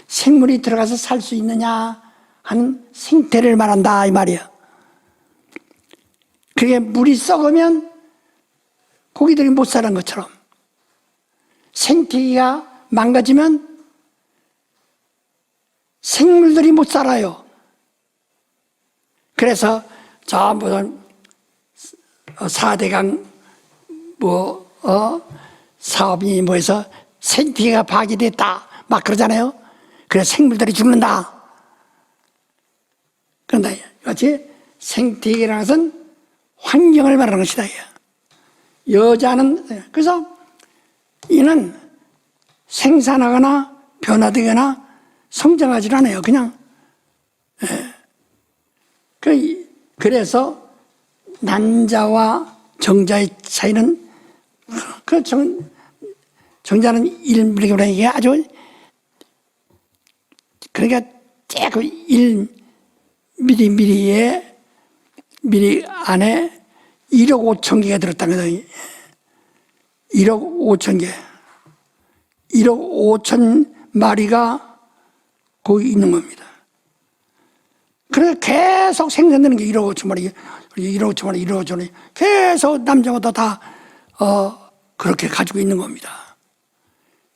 생물이 들어가서 살 수 있느냐 하는 생태를 말한다 이 말이야. 그게 물이 썩으면 고기들이 못 사는 것처럼 생태계가 망가지면 생물들이 못 살아요. 그래서 저 무슨 4대강 사업이 해서 생태계가 파괴됐다 막 그러잖아요. 그래서 생물들이 죽는다. 그런데 같이 생태계라는 것은 환경을 말하는 것이다. 여자는 그래서 이는 생산하거나 변화되거나 성장하지 않아요. 그냥 그래서 난자와 정자의 차이는 그 정자는 1mg이라는 게 아주 그러니까 그 1ml에 미리 안에 1억 5천 개가 들었다는 거예요. 1억 5천 개. 1억 5천 마리가 거기 있는 겁니다. 그래서 계속 생산되는 게 1억 5천 마리, 1억 5천 마리, 1억 5천 마리. 계속 남자마다 다 그렇게 가지고 있는 겁니다.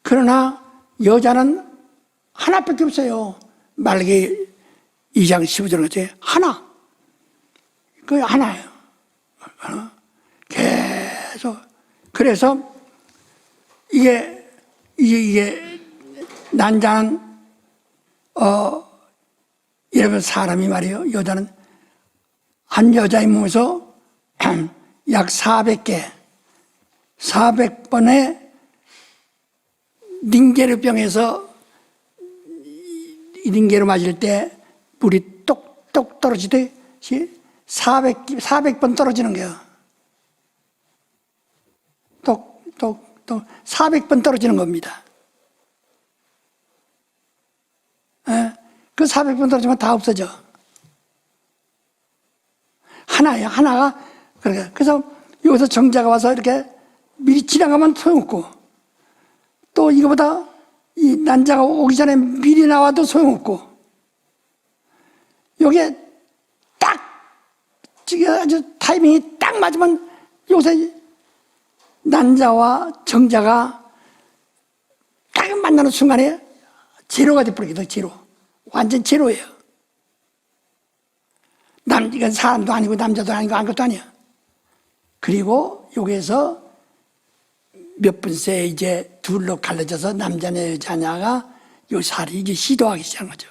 그러나 여자는 하나밖에 없어요. 말기 2장 15절 같이 하나. 그 하나예요. 계속. 그래서 이게 난자는 여러분 사람이 말이에요. 여자는 한 여자의 몸에서 약 400번의 링게르병에서 이 링게르 맞을 때 물이 똑똑 떨어지듯이 400번 떨어지는 거예요. 똑똑똑 400번 떨어지는 겁니다. 그 400번 떨어지면 다 없어져. 하나예요. 하나가. 그래서 여기서 정자가 와서 이렇게 미리 지나가면 소용없고, 또 이거보다 이 난자가 오기 전에 미리 나와도 소용없고, 여기에 딱, 아주 타이밍이 딱 맞으면 여기서 난자와 정자가 딱 만나는 순간에 제로가 돼버리거든, 제로. 완전 제로예요. 이건 사람도 아니고 남자도 아니고 아무것도 아니야. 그리고 여기에서 몇 분째 이제 둘로 갈라져서 남자냐 여자냐가 요 살이 이제 시도하기 시작한 거죠.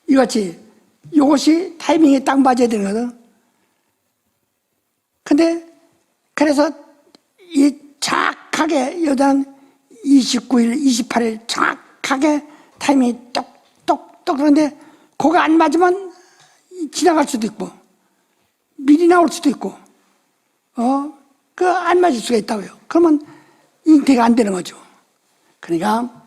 이같이 이것이 타이밍에 딱 맞아야 되는 거거든. 근데 그래서 이 정확하게 여자는 29일, 28일 정확하게 타이밍이 똑똑똑 그런데 그거 안 맞으면 지나갈 수도 있고 미리 나올 수도 있고 그 안 맞을 수가 있다고요. 그러면 잉태가 안 되는 거죠. 그러니까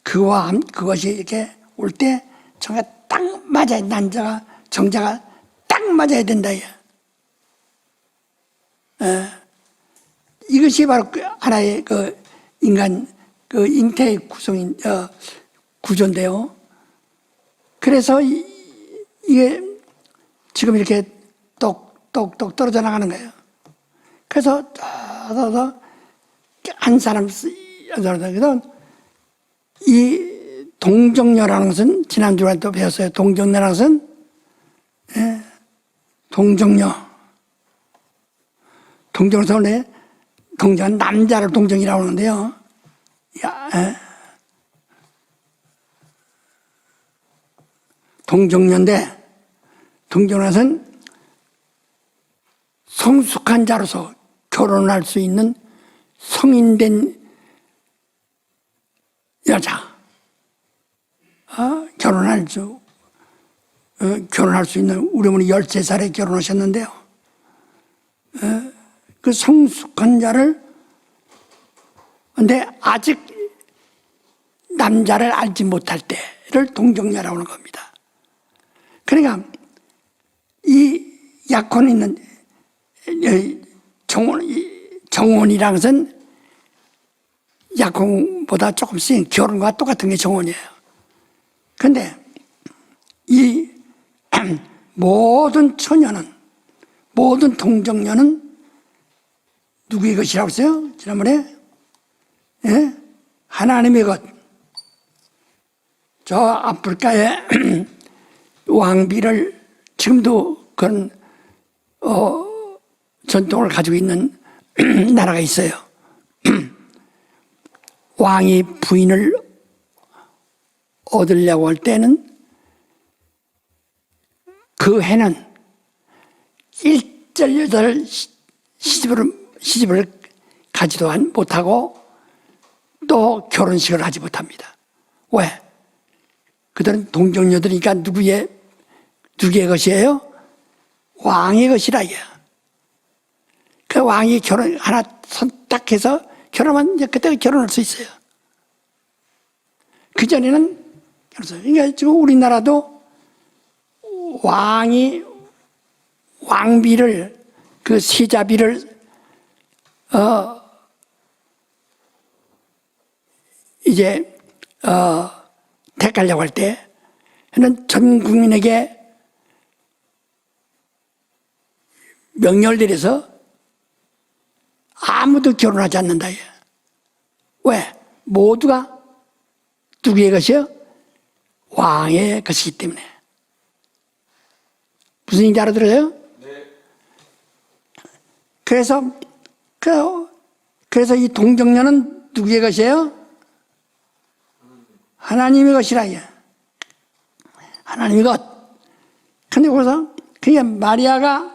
그것이 이렇게 올 때 정말 딱 맞아야 남자가 정자가 딱 맞아야 된다. 이것이 바로 그 하나의 그 인간 그 잉태의 구성인 구조인데요. 그래서 이게 지금 이렇게 똑똑똑 떨어져 나가는 거예요. 그래서 한 사람 그래서 이 동정녀라는 것은 지난주에 또 배웠어요. 동정녀라는 것은 동정녀. 동정에서 원래 동정은 남자를 동정이라고 하는데요. 동정녀인데 동정녀는 성숙한 자로서 결혼할 수 있는 성인된 여자, 결혼할 수 있는 우리 어머니 13살에 결혼하셨는데요. 그 성숙한 자를 근데 아직 남자를 알지 못할 때를 동정녀라고 하는 겁니다. 그러니까 이 약혼 있는 정혼이라는 것은 약혼보다 조금씩 결혼과 똑같은 게 정혼이에요. 그런데 이 모든 처녀는 모든 동정녀는 누구의 것이라고 했어요? 지난번에 하나님의 것. 저 아프리카에 왕비를 지금도 그런 전통을 가지고 있는 나라가 있어요. 왕이 부인을 얻으려고 할 때는 그 해는 일절 여자를 시집을 가지도 못하고 또 결혼식을 하지 못합니다. 왜? 그들은 동정녀들이니까 누구의 것이에요? 왕의 것이라 이게. 그 왕이 결혼 하나 선택해서 결혼하면 이제 그때 결혼할 수 있어요. 그 전에는 그러니까 지금 우리나라도 왕비를 그 시자비를 이제 택하려고 할 때는 전 국민에게 명령을 내려서 아무도 결혼하지 않는다. 왜? 모두가 누구의 것이요? 왕의 것이기 때문에. 무슨 얘기인지 알아들어요? 네. 그래서 이 동정녀는 누구의 것이에요? 하나님의 것이라. 하나님의 것. 근데 거기서 그냥 마리아가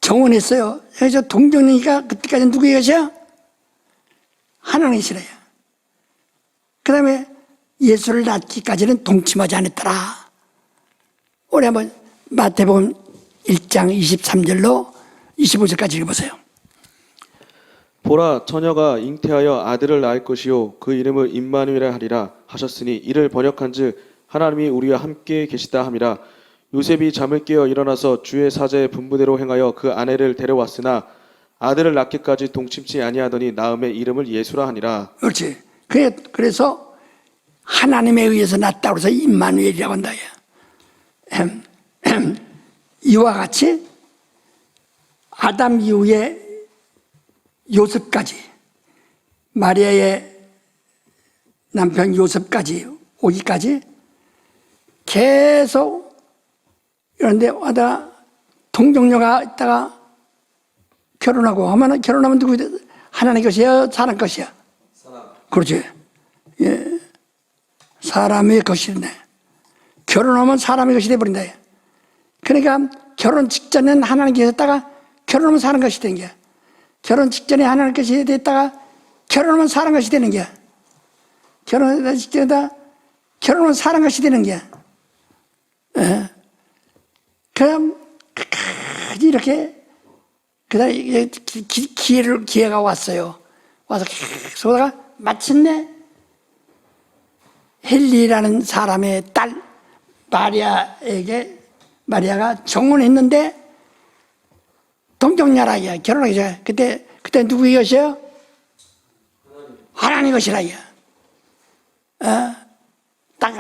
정언했어요. 그래서 동정녀니까 그때까지는 누구의 것이야? 하나님의 것이래요. 그 다음에 예수를 낳기까지는 동침하지 않았더라. 우리 한번 마태복음 1장 23절로 25절까지 읽어보세요. 보라, 처녀가 잉태하여 아들을 낳을 것이요 그 이름을 임마누엘이라 하리라 하셨으니 이를 번역한즉 하나님이 우리와 함께 계시다 함이라. 요셉이 잠을 깨어 일어나서 주의 사자의 분부대로 행하여 그 아내를 데려왔으나 아들을 낳기까지 동침치 아니하더니 낳음의 이름을 예수라 하니라. 그렇지. 그래서 하나님에 의해서 낳았다고 해서 임마누엘이라고 한다. 이와 같이 아담 이후에 요셉까지 마리아의 남편 요셉까지 오기까지 계속 그런데 와다 동정녀가 있다가 결혼하면 누구 하나님 것이야, 사람 것이야? 그렇지. 예. 사람의 것이네. 결혼하면 사람의 것이 돼버린다. 그러니까 결혼 직전엔 하나님 계셨다가 결혼하면 사람 것이 되는 거야. 결혼 직전에 하나님 것이 됐다가 결혼하면 사람 것이 되는 거야. 결혼 직전에다 결혼하면 사람 것이 되는 거야. 예. 그럼 이렇게 그다음에 기회가 왔어요. 와서 계속 하다가 마침내 헨리라는 사람의 딸 마리아가 정혼했는데 동정녀라기야. 결혼하기 전에 그때 누구의 것이요? 하나님 것이라기야. 딱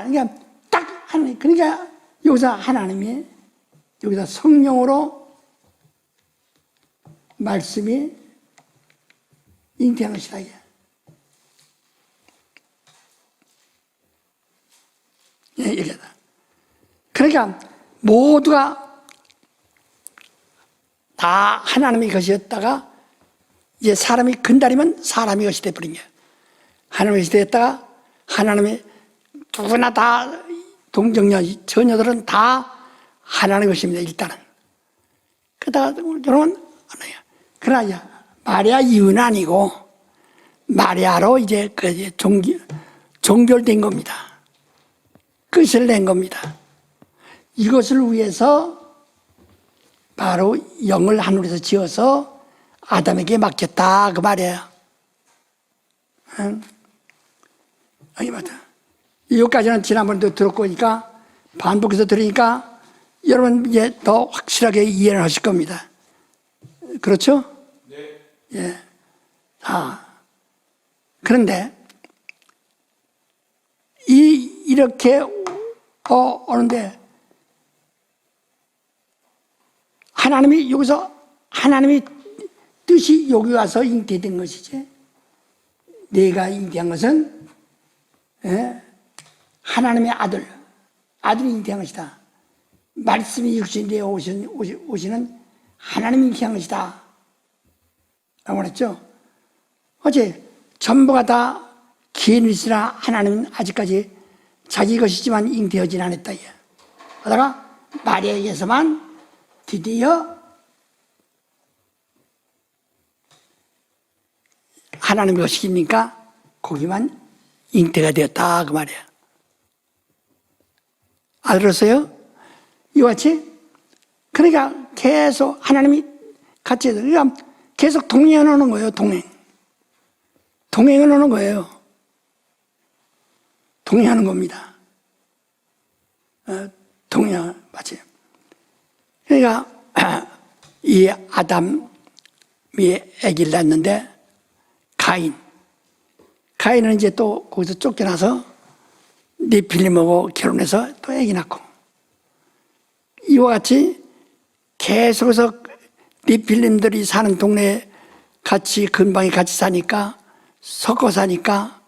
하나님. 그러니까 여기서 하나님이 여기서 성령으로 말씀이 잉태한 것이라기야. 예, 이게다. 그러니까 모두가 다 하나님의 것이었다가 이제 사람이 근달이면 사람의 것이 돼버린 거야. 하나님의 것이 됐다가 하나님의 누구나 다 동정녀 처녀들은 다 하나님의 것입니다. 일단은. 그러다가 결혼은 그러나 마리아 이유는 아니고 마리아로 이제 종결된 겁니다. 끝을 낸 겁니다. 이것을 위해서 바로 영을 하늘에서 지어서 아담에게 맡겼다 그 말이에요. 응? 아니 맞다. 여기까지는 지난번에도 들었고 그러니까 반복해서 들으니까 여러분 이제 더 확실하게 이해를 하실 겁니다. 그렇죠? 네. 예. 그런데 이렇게 오는데 하나님이 여기서 하나님이 뜻이 여기 와서 잉태된 것이지. 내가 잉태한 것은 하나님의 아들이 잉태한 것이다. 말씀이 육신되어 오시는 하나님이 잉태한 것이다. 라고 그랬죠. 어제 전부가 다 기인일시나 하나님은 아직까지 자기 것이지만 잉태하진 않았다. 그러다가 마리아에게서만 드디어 하나님의 것이니까 거기만 잉태가 되었다 그 말이야. 알았어요? 이와 같이 그러니까 계속 하나님이 같이 그러니까 계속 동행하는 거예요. 동행을 하는 거예요. 동행하는 겁니다. 동행 맞지? 그러니까 이 아담이 아기를 낳았는데 가인은 이제 또 거기서 쫓겨나서 네필림하고 결혼해서 또 아기 낳고 이와 같이 계속해서 네필림들이 사는 동네에 근방에 같이 사니까 섞어 사니까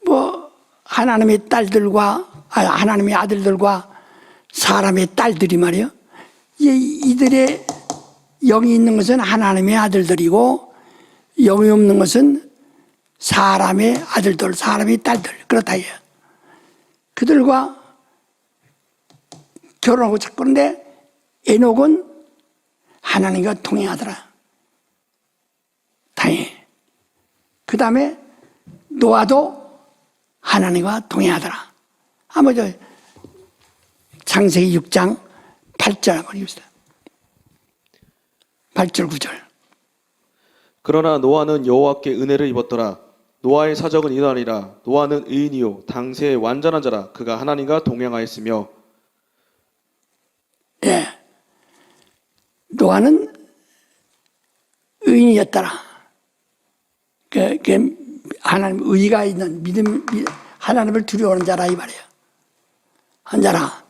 뭐 하나님의 아들들과 사람의 딸들이 말이에요. 이들의 영이 있는 것은 하나님의 아들들이고 영이 없는 것은 사람의 아들들, 사람의 딸들 그렇다 해요. 그들과 결혼하고 자꾸 그런데 에녹은 하나님과 동행하더라. 다행히. 그 다음에 노아도 하나님과 동행하더라. 한번 창세기 6장 8절 한번 읽읍시다. 8절 9절. 그러나 노아는 여호와께 은혜를 입었더라. 노아의 사적은 이러하니라. 노아는 의인이요 당세의 완전한 자라. 그가 하나님과 동행하였으며. 예. 노아는 의인이었더라. 하나님 의가 있는 하나님을 두려워하는 자라 이 말이에요. 한 자라.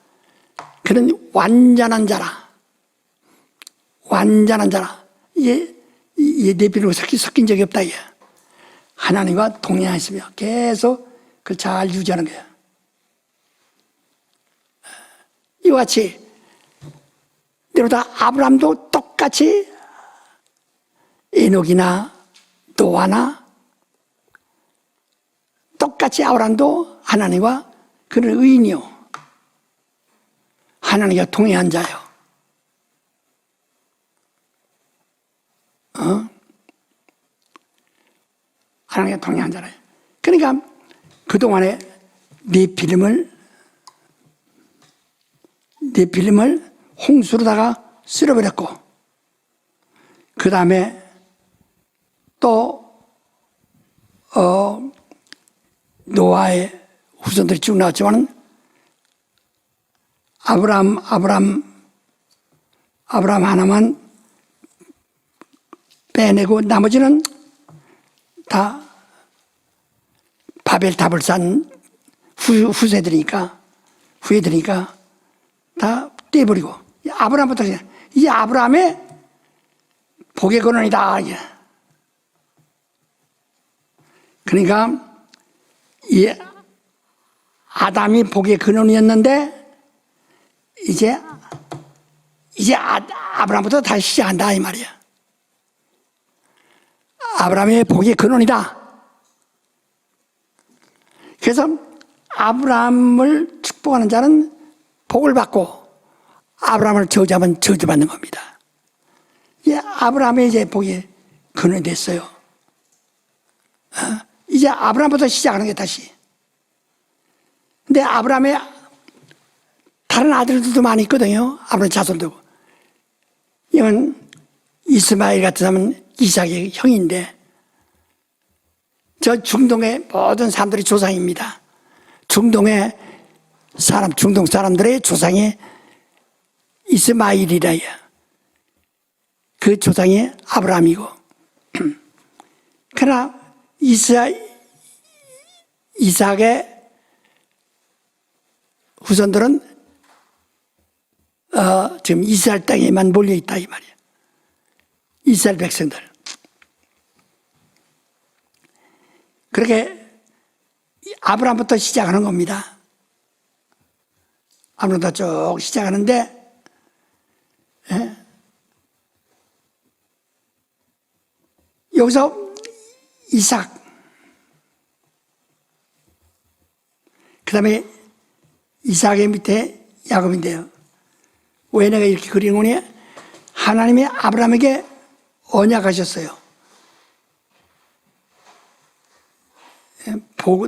그는 완전한 자라. 이게 네피로 섞인 적이 없다. 이게. 하나님과 동행하시며 계속 그걸 잘 유지하는 거예요. 이와 같이 이러다 아브라함도 똑같이 에녹이나 노아나 똑같이 아브라함도 하나님과 그는 의인이요 하나님과 동행한 자요. 하나님과 동행한 자라요. 그러니까 그동안에 네필림을 홍수로다가 쓸어버렸고, 그 다음에 또 노아의 후손들이 쭉 나왔지만 아브라함 하나만 빼내고 나머지는 다 바벨탑을 쌓은 후세들이니까 다 떼버리고 아브라함부터 이 아브라함의 복의 근원이다. 그러니까 이 아담이 복의 근원이었는데 이제 아브라함부터 다시 시작한다 이 말이야. 아브라함의 복의 근원이다. 그래서 아브라함을 축복하는 자는 복을 받고 아브라함을 저주하면 저주받는 겁니다. 아브라함의 이제 복의 근원이 됐어요. 이제 아브라함부터 시작하는 게 다시. 근데 아브라함의 다른 아들들도 많이 있거든요. 아브라함 자손도. 이건 이스마엘 같은 사람은 이삭의 형인데, 저 중동의 모든 사람들이 조상입니다. 중동 사람들의 조상이 이스마엘이라. 그 조상이 아브라함이고. 그러나 이삭의 후손들은 지금 이스라엘 땅에만 몰려있다 이 말이야. 이스라엘 백성들. 그렇게 아브라함부터 시작하는 겁니다. 아브라함부터 쭉 시작하는데, 여기서 이삭, 그 다음에 이삭의 밑에 야곱인데요. 왜 내가 이렇게 그리는 거니? 하나님이 아브라함에게 언약하셨어요.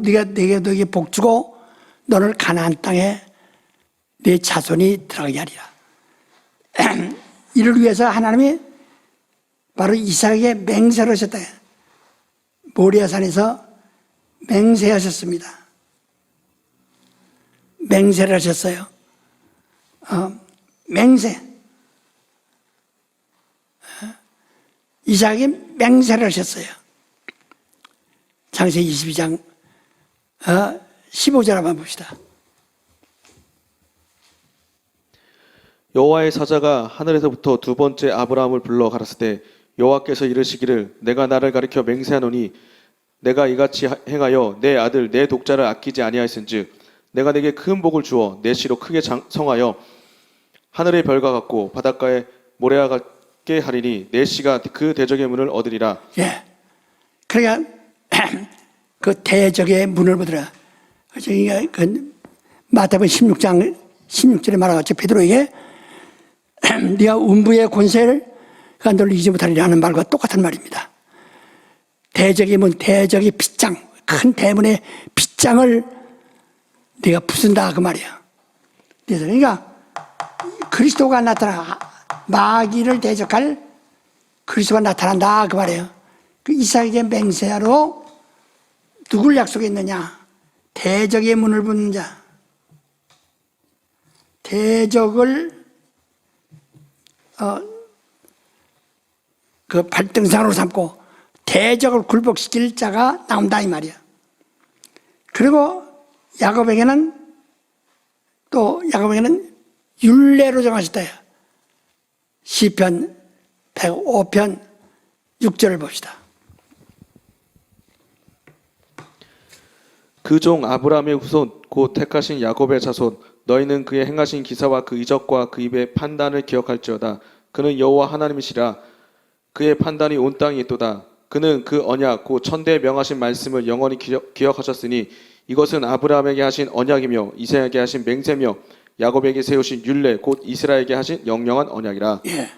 내가 너에게 복 주고 너를 가나안 땅에 내 자손이 들어가게 하리라. 이를 위해서 하나님이 바로 이삭에게 맹세를 하셨다. 모리아산에서 맹세하셨습니다. 맹세를 하셨어요. 맹세. 이삭이 맹세를 하셨어요. 창세기 22장 15절 한번 봅시다. 여호와의 사자가 하늘에서부터 두 번째 아브라함을 불러 가라사대 때 여호와께서 이르시기를 내가 나를 가리켜 맹세하노니 내가 이같이 행하여 내 아들 내 독자를 아끼지 아니하였은즉 내가 내게 큰 복을 주어 내 씨로 크게 성하여 하늘의 별과 같고 바닷가의 모래와 같게 하리니 내 씨가 그 대적의 문을 얻으리라. 예. 그러니까 그 대적의 문을 보더라. 저기가 그 마태복음 16장 16절에 말하겠죠. 베드로에게 네가 음부의 권세를 너를 이기지 못하리라 하는 말과 똑같은 말입니다. 대적의 문, 대적의 빗장, 큰 대문의 빗장을 네가 부순다 그 말이야. 그래서 그러니까 그리스도가 나타나 마귀를 대적할 그리스도가 나타난다 그 말이에요. 그 이삭에게 맹세하러 누굴 약속했느냐? 대적의 문을 붙는 자. 대적을 그 발등상으로 삼고 대적을 굴복시킬 자가 나온다 이 말이야. 그리고 야곱에게는 율례로 정하셨다. 시편 105편 6절을 봅시다. 그 종 아브라함의 후손 곧 택하신 야곱의 자손 너희는 그의 행하신 기사와 그 이적과 그 입의 판단을 기억할지어다. 그는 여호와 하나님이시라. 그의 판단이 온 땅에 있도다. 그는 그 언약 곧 천대에 명하신 말씀을 영원히 기억하셨으니 이것은 아브라함에게 하신 언약이며 이삭에게 하신 맹세며 야곱에게 세우신 율례 곧 이스라엘에게 하신 영영한 언약이라. 예.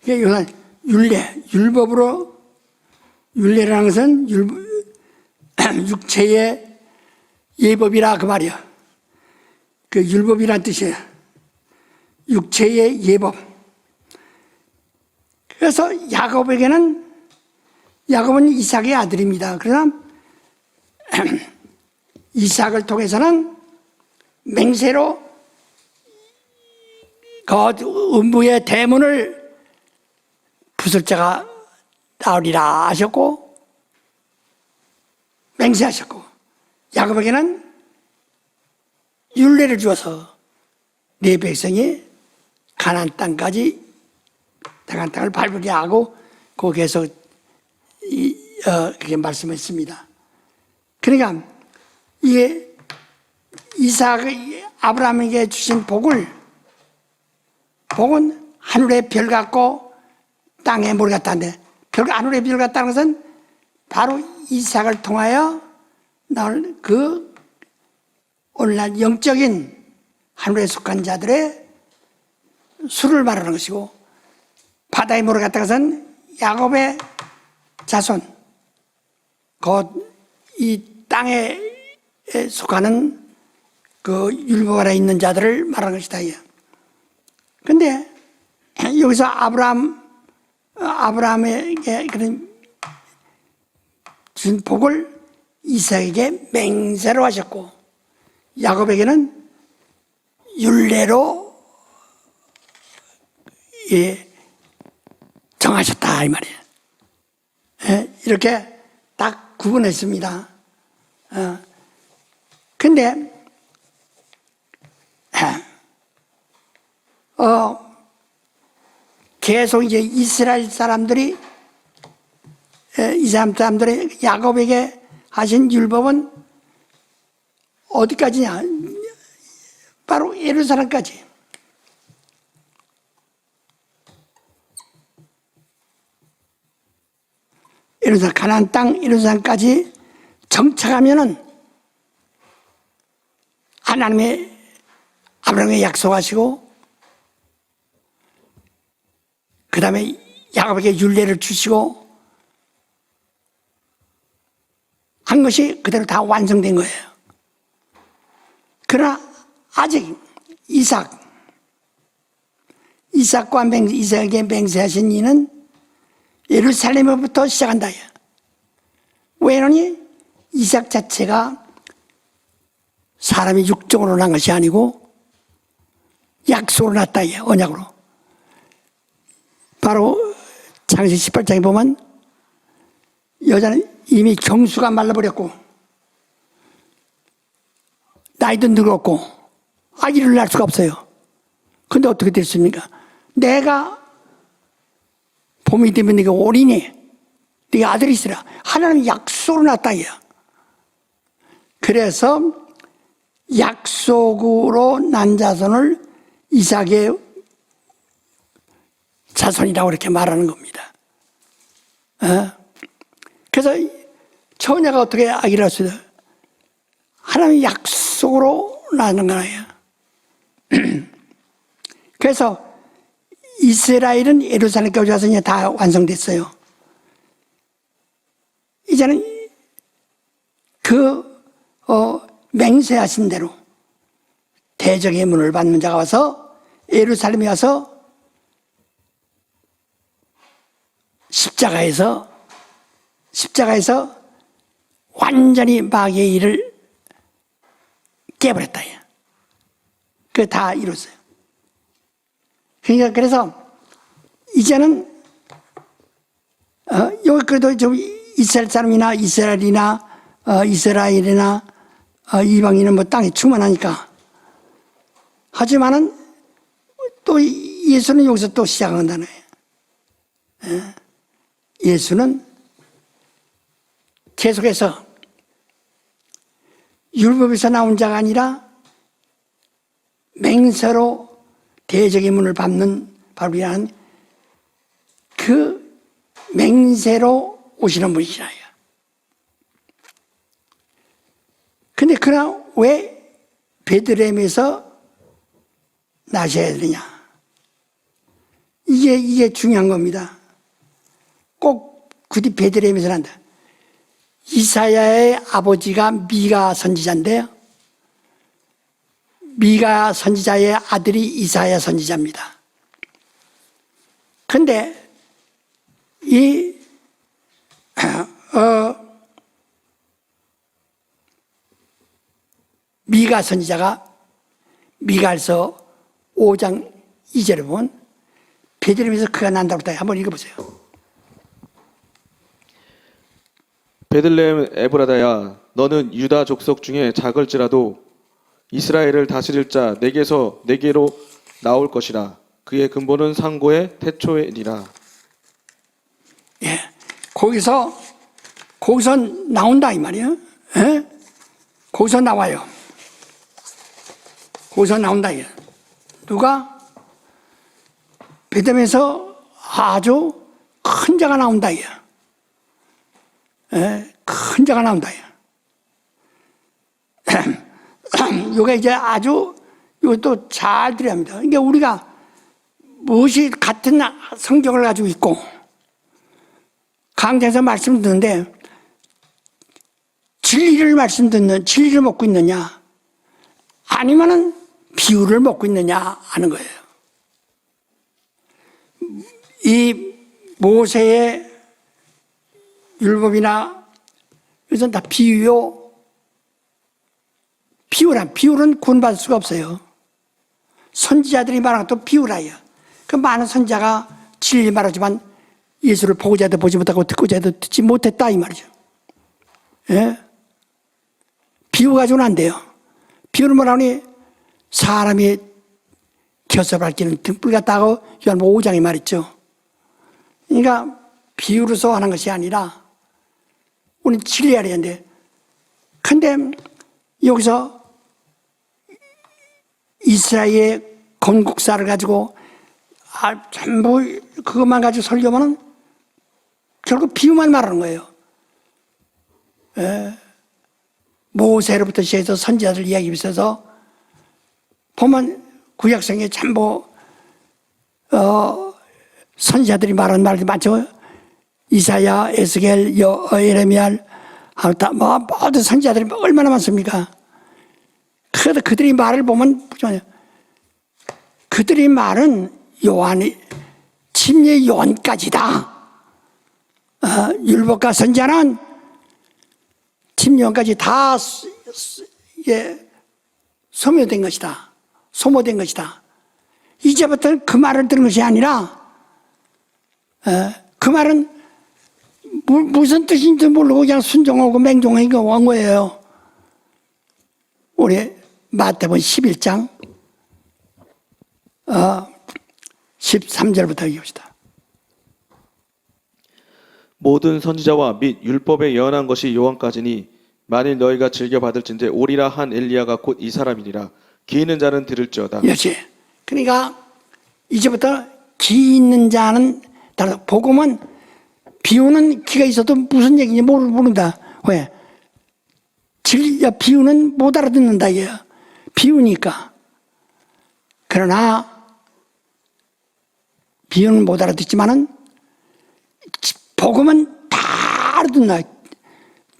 이건 율례, 율법으로, 율례라는 것은 육체의 예법이라 그 말이야. 그 율법이란 뜻이에요. 육체의 예법. 그래서 야곱은 이삭의 아들입니다. 그러나 이삭을 통해서는 맹세로 그 음부의 대문을 부술 자가 나오리라 하셨고 맹세하셨고, 야곱에게는 율례를 주어서 네 백성이 가나안 땅까지 가나안 땅을 밟으려 하고 거기에서 그렇게 말씀했습니다. 그러니까 이게 아브라함에게 주신 복은 하늘의 별 같고 땅의 모래 같다는데, 하늘의 별 같다는 것은 바로 이삭을 통하여 나올 그 오늘날 영적인 하늘에 속한 자들의 수를 말하는 것이고, 바다의 모래 같다는 것은 야곱의 자손, 곧 이 땅에 속하는 그 율법 아래 있는 자들을 말하는 것이다. 그런데 여기서 아브라함에게 그런 준 복을 이삭에게 맹세로 하셨고, 야곱에게는 율례로 정하셨다 이 말이에요. 이렇게 딱 구분했습니다. 근데 계속 이제 이스라엘 사람들이 야곱에게 하신 율법은 어디까지냐? 바로 예루살렘까지. 예루살렘, 가나안 땅 예루살렘까지 정착하면은 하나님의 아브라함에게 약속하시고, 그 다음에 야곱에게 율례를 주시고 한 것이 그대로 다 완성된 거예요. 그러나 아직 이삭에게 맹세하신 이는 예루살렘으로부터 시작한다. 왜냐하니 이삭 자체가 사람이 육정으로 난 것이 아니고 약속으로 났다. 언약으로. 바로 창세기 18장에 보면 여자는 이미 경수가 말라버렸고 나이도 늙었고 아기를 낳을 수가 없어요. 근데 어떻게 됐습니까? 내가 봄이 되면 네가 오리니 네가 아들이 있으라. 하나님 약속으로 낳았다. 그래서 약속으로 난 자손을 이삭의 자손이라고 이렇게 말하는 겁니다. 그래서 처녀가 어떻게 아기를 낳을 수 있어요? 하나님의 약속으로 낳는 거예요. 그래서 이스라엘은 예루살렘까지 와서 이제 다 완성됐어요. 이제는 맹세하신 대로 대적의 문을 받는 자가 와서 예루살렘에 와서 십자가에서 완전히 마귀의 일을 깨버렸다. 그게 다 이뤘어요. 그러니까 그래서 이제는 여기 그래도 좀 이스라엘 사람이나 이스라엘이나 이방인은 뭐 땅이 충만하니까, 하지만은 또 예수는 여기서 또 시작한다는 거예요. 예수는 계속해서 율법에서 나온 자가 아니라 맹세로 대적의 문을 밟는 바로 이러한 그 맹세로 오시는 분이시라요. 근데 그러나 왜 베들레헴에서 나셔야 되느냐? 이게 중요한 겁니다. 꼭 굳이 베들레헴에서 난다. 이사야의 아버지가 미가 선지자인데요. 미가 선지자의 아들이 이사야 선지자입니다. 근데 미가 선지자가 미가서 5장 2절에 보면 베들레헴에서 그가 난다고 했다. 한번 읽어보세요. 베들레헴 에브라다야, 너는 유다 족속 중에 작을지라도 이스라엘을 다스릴 자 내게로 나올 것이라. 그의 근본은 상고의 태초이니라. 예, 거기서 나온다 이 말이에요. 예? 거기서 나와요. 거기서 나온다 이게. 누가? 베들레헴에서 아주 큰 자가 나온다 이게. 예, 큰 자가 나온다 이게. 요게 이제 아주 이것도 잘 들어야 합니다. 그러니까 우리가 무엇이 같은 성경을 가지고 있고 강좌에서 말씀 듣는데 진리를 먹고 있느냐 아니면은 비유를 먹고 있느냐 하는 거예요. 이 모세의 율법이나 이것은 다 비유요. 비유는 구원받을 수가 없어요. 선지자들이 말한 것도 비유라요. 그 많은 선지자가 진리 말하지만 예수를 보고자 해도 보지 못하고 듣고자 해도 듣지 못했다 이 말이죠. 예? 비유 가지고는 안 돼요. 비유는 뭐라니 사람이 곁을 밝히는 등불 같다고 요한복음 5장에 말했죠. 그러니까 비유로서 하는 것이 아니라 우리는 진리해야 되는데 근데 여기서 이스라엘의 건국사를 가지고 전부 그것만 가지고 설교하면 결국 비유만 말하는 거예요. 모세로부터 시작해서 선지자들 이야기 비슷해서 보면 구약성에 전부 선지자들이 말하는 말들이 많죠. 이사야, 에스겔, 예레미야, 모든 선지자들이 얼마나 많습니까? 그래도 그들이 말을 보면 그들이 말은 침례 요한까지다. 율법과 선지자는 침례 요한까지 다 소모된 것이다. 이제부터 그 말을 들은 것이 아니라 그 말은 무슨 뜻인지 모르고 그냥 순종하고 맹종하고 온 거예요. 우리 마태복음 11장 13절부터 얘기합시다. 모든 선지자와 및 율법에 예언한 것이 요한까지니 만일 너희가 즐겨 받을진대 오리라 한 엘리야가 곧 이 사람이니라. 귀 있는 자는 들을지어다. 그렇지. 그러니까 이제부터 귀 있는 자는 다르다. 복음은 비유는 귀가 있어도 무슨 얘기인지 모른다. 왜? 비유는 못 알아듣는다 이게요. 비유니까. 그러나 비유는 못 알아듣지만은 복음은 다 알아듣나.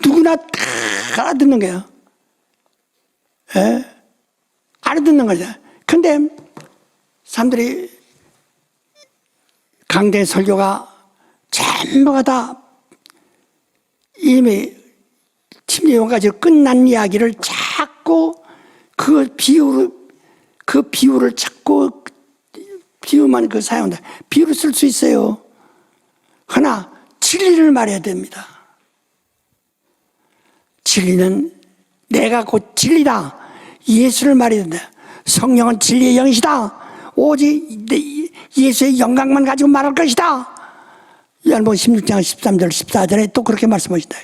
누구나 다 알아듣는 거예요. 예? 알아듣는 거죠. 근데 사람들이 강대 설교가 전부가 다 이미 침례요한까지 끝난 이야기를 자꾸 그 비유를 자꾸 비유만 사용한다. 비유를 쓸 수 있어요. 그러나 진리를 말해야 됩니다. 진리는 내가 곧 진리다. 예수를 말해야 된다. 성령은 진리의 영이시다. 오직 예수의 영광만 가지고 말할 것이다. 요한복음 16장 13절 14절에 또 그렇게 말씀하신다.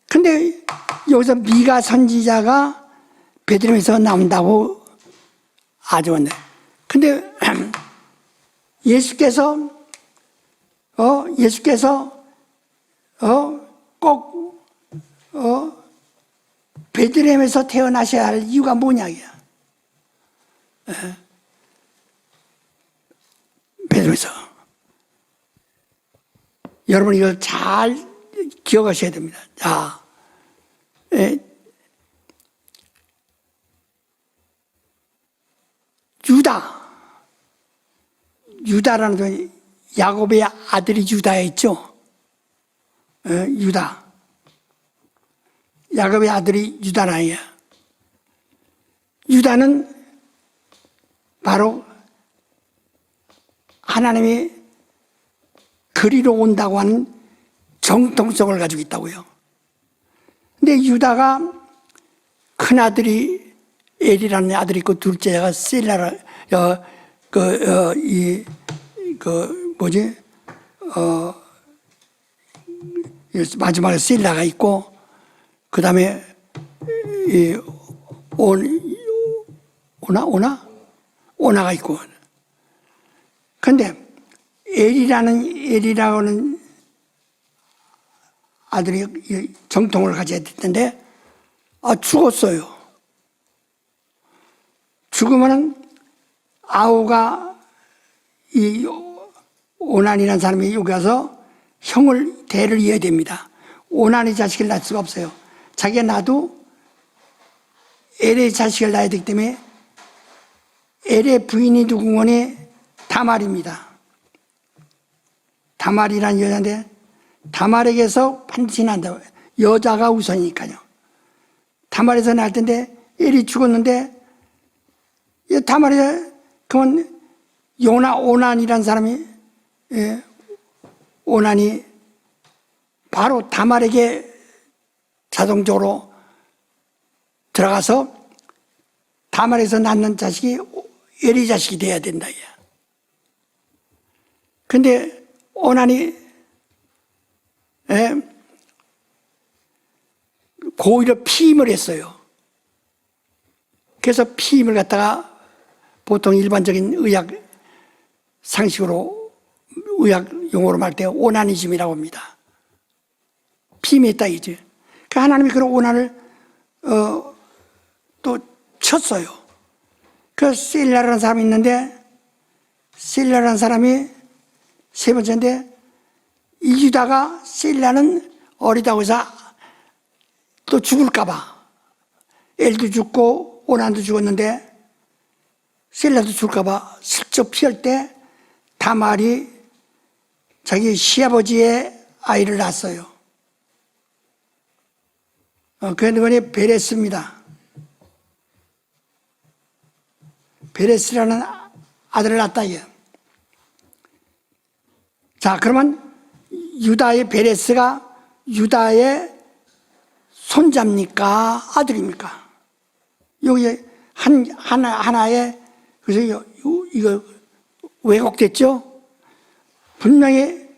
근데 여기서 미가 선지자가 베들레헴에서 나온다고 아주 왔네. 근데 예수께서 꼭 베들레헴에서 태어나셔야 할 이유가 뭐냐고요. 베들레헴에서. 여러분 이걸 잘 기억하셔야 됩니다. 자, 유다라는 건 야곱의 아들이 유다였죠. 유다. 야곱의 아들이 유다라야. 유다는 바로 하나님이 그리로 온다고 하는 정통성을 가지고 있다고요. 근데 유다가 큰 아들이 엘이라는 아들이 있고 둘째가 셀라라, 마지막에 셀라가 있고, 그 다음에 오나가 있고. 근데 엘이라고 하는 아들이 정통을 가져야 됐는데, 죽었어요. 죽으면은 아우가 이 오난이라는 사람이 여기 와서 형을 대를 이어야 됩니다. 오난의 자식을 낳을 수가 없어요. 자기가 낳아도 엘의 자식을 낳아야 되기 때문에 엘의 부인이 누구니 다말입니다. 다말이라는 여자인데 다말에게서 반드시 난다. 여자가 우선이니까요. 다말에서 날 텐데 엘이 죽었는데 다말이 그건 오난이라는 사람이 오난이 바로 다말에게 자동적으로 들어가서 다말에서 낳는 자식이 엘의 자식이 돼야 된다. 근데 오난이 고의로 피임을 했어요. 그래서 피임을 갖다가 보통 일반적인 의학 상식으로 의학 용어로 말할 때 오나니즘이라고 합니다. 피임했다 이제. 그 하나님이 그런 오난을 또 쳤어요. 그 셀라라는 사람이 있는데 셀라라는 사람이 세 번째인데 이 유다가 셀라는 어리다고 해서 또 죽을까봐 엘도 죽고 오난도 죽었는데 셀라도 죽을까봐 슬쩍 피할 때 다말이 자기 시아버지의 아이를 낳았어요. 그 누구니 베레스입니다. 베레스라는 아들을 낳았다. 자, 그러면 유다의 베레스가 유다의 손자입니까? 아들입니까? 여기 하나의, 그래서 이거 왜곡됐죠? 분명히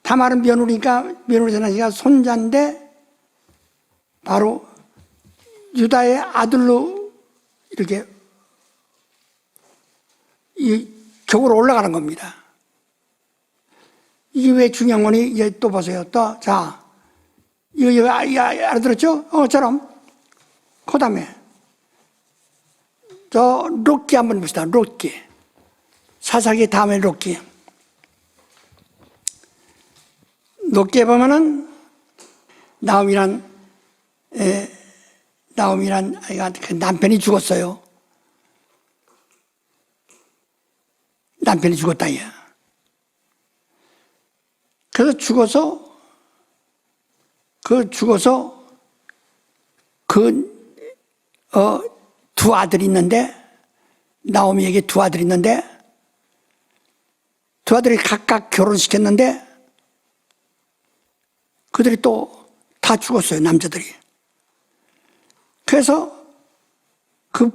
다말은 며느리니까 며느리 자식이 손자인데 바로 유다의 아들로 이렇게 이 격으로 올라가는 겁니다. 이게 왜 중요한 거니? 이제 또 보세요. 또, 자, 이거 알아들었죠? 저럼. 그 다음에, 롯기 한번 봅시다. 롯기. 사사기 다음에 롯기. 롯기에 보면은, 나옴이란 아이가 그 남편이 죽었어요. 남편이 죽었다, 얘. 그래서 죽어서 두 아들이 있는데, 나오미에게 두 아들이 있는데, 두 아들이 각각 결혼시켰는데, 그들이 또 다 죽었어요, 남자들이. 그래서 그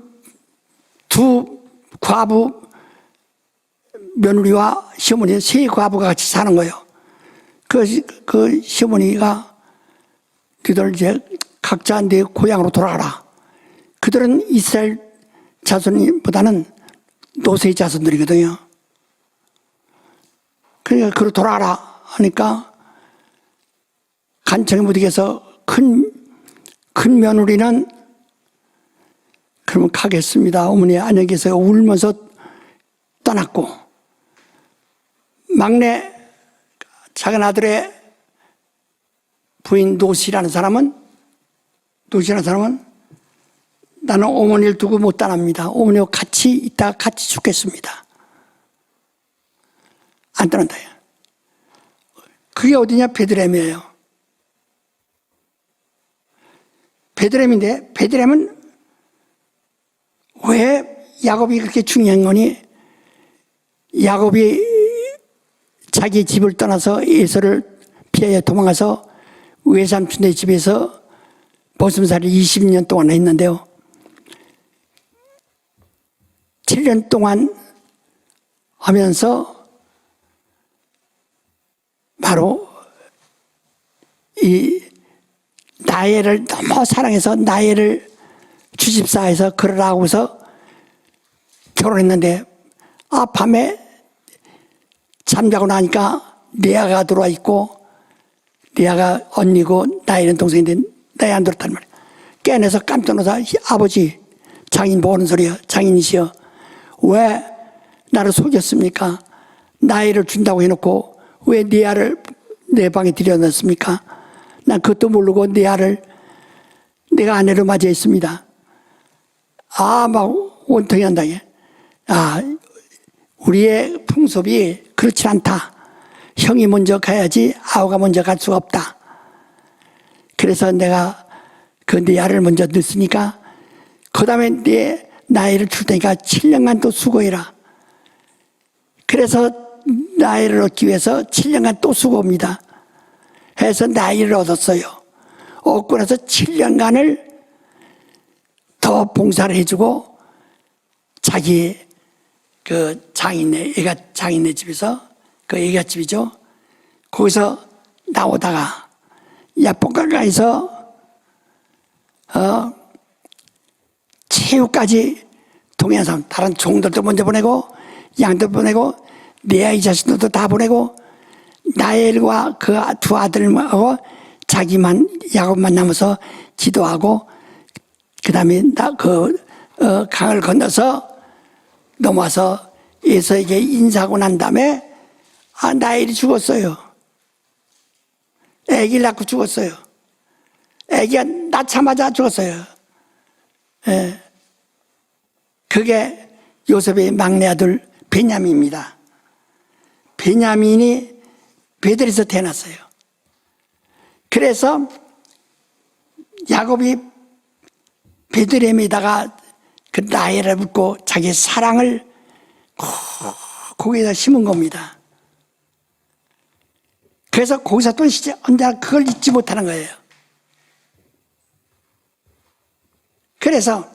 두 과부 며느리와 시어머니 세 과부가 같이 사는 거예요. 그 시어머니가 너희들 이제 각자 내 고향으로 돌아가라. 그들은 이스라엘 자손보다는 노세 자손들이거든요. 그러니까 그로 돌아가라 하니까 간청의 무득에서 큰 며느리는 그러면 가겠습니다. 어머니 안녕히 계세요. 울면서 떠났고, 막내 작은 아들의 부인 노씨라는 사람은 나는 어머니를 두고 못 떠납니다. 어머니와 같이 있다가 같이 죽겠습니다. 안 떠난다. 그게 어디냐? 베들레헴이에요. 베들레헴인데, 베들레헴은 왜 야곱이 그렇게 중요한 거니? 야곱이 자기 집을 떠나서 에서를 피하여 도망가서 외삼촌네 집에서 버슴살이 20년 동안 했는데요. 7년 동안 하면서 바로 이 나엘을 너무 사랑해서 나엘을 주집사해서 그러라고 해서 결혼했는데, 밤에 잠자고 나니까 레아가 들어와 있고, 레아가 언니고 나엘은 동생인데 나엘 안 들었단 말이야. 깨내서 깜짝 놀라서 아버지, 장인 뭐 하는 소리야? 장인이시여, 왜 나를 속였습니까? 나엘을 준다고 해놓고 왜 레아를 내 방에 들여놨습니까? 난 그것도 모르고 레아를 내가 아내로 맞이했습니다. 막 원통이 한다. 우리의 풍습이 그렇지 않다. 형이 먼저 가야지 아우가 먼저 갈 수가 없다. 그래서 내가 그 레아를 먼저 넣었으니까 그 다음에 내 나이를 줄 테니까 7년간 또 수고해라. 그래서 나이를 얻기 위해서 7년간 또 수고합니다. 해서 나이를 얻었어요. 얻고 나서 7년간을 더 봉사를 해주고 자기 그 장인네 집에서, 그 애가 집이죠. 거기서 나오다가 야복강가에서 체육까지 동해안 사람, 다른 종들도 먼저 보내고 양들 보내고 레아 이 자신들도 다 보내고 나엘과 그 두 아들하고 자기만 야곱만 남아서 기도하고, 그 다음에 강을 건너서 넘어와서 에서에게 인사하고 난 다음에 나엘이 죽었어요. 아기를 낳고 죽었어요. 아기가 낳자마자 죽었어요. 그게 요셉의 막내 아들 베냐민입니다. 베냐민이 베들에서 태어났어요. 그래서 야곱이 베들레헴에다가 그 나엘을 묻고 자기의 사랑을 거기에다 심은 겁니다. 그래서 거기서 또 언제나 그걸 잊지 못하는 거예요. 그래서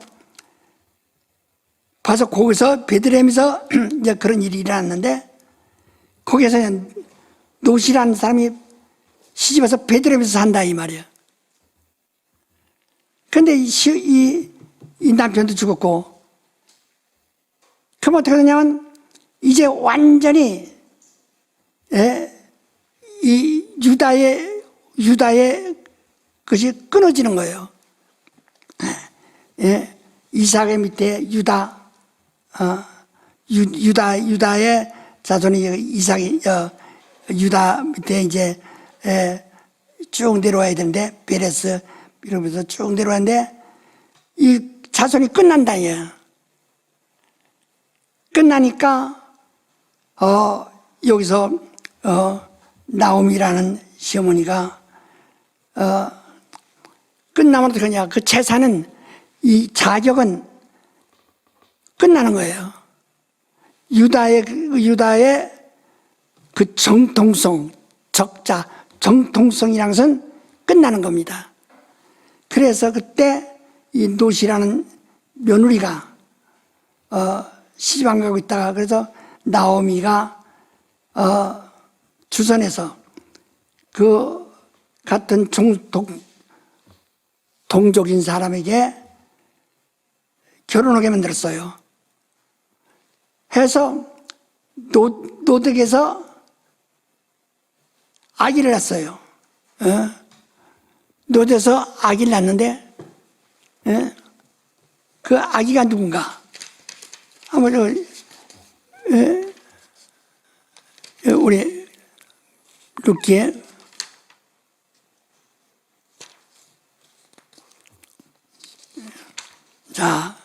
봐서 거기서 베들레헴에서 이제 그런 일이 일어났는데, 거기에서 노시라는 사람이 시집와서 베들레헴에서 산다 이 말이에요. 그런데 이 남편도 죽었고, 그럼 어떻게 되냐면 이제 완전히 이 유다의 것이 끊어지는 거예요. 이삭의 밑에 유다의 자손이 이삭이 유다 밑에 이제 쭉 내려와야 되는데, 베레스 이러면서 쭉 내려왔는데 이 자손이 끝난다 이거예요. 끝나니까 여기서 나옴이라는 시어머니가 끝나면 어떻게 하냐, 그 재산은, 이 자격은 끝나는 거예요. 유다의 그 정통성, 정통성이라는 것은 끝나는 겁니다. 그래서 그때 이 노시라는 며느리가 시집 안 가고 있다가, 그래서 나오미가 주선에서 그 같은 동족인 사람에게 결혼하게 만들었어요. 해서 노득에서 아기를 낳았어요. 노져서 아기를 낳는데 그 아기가 누군가? 한번 우리 룻기에 자,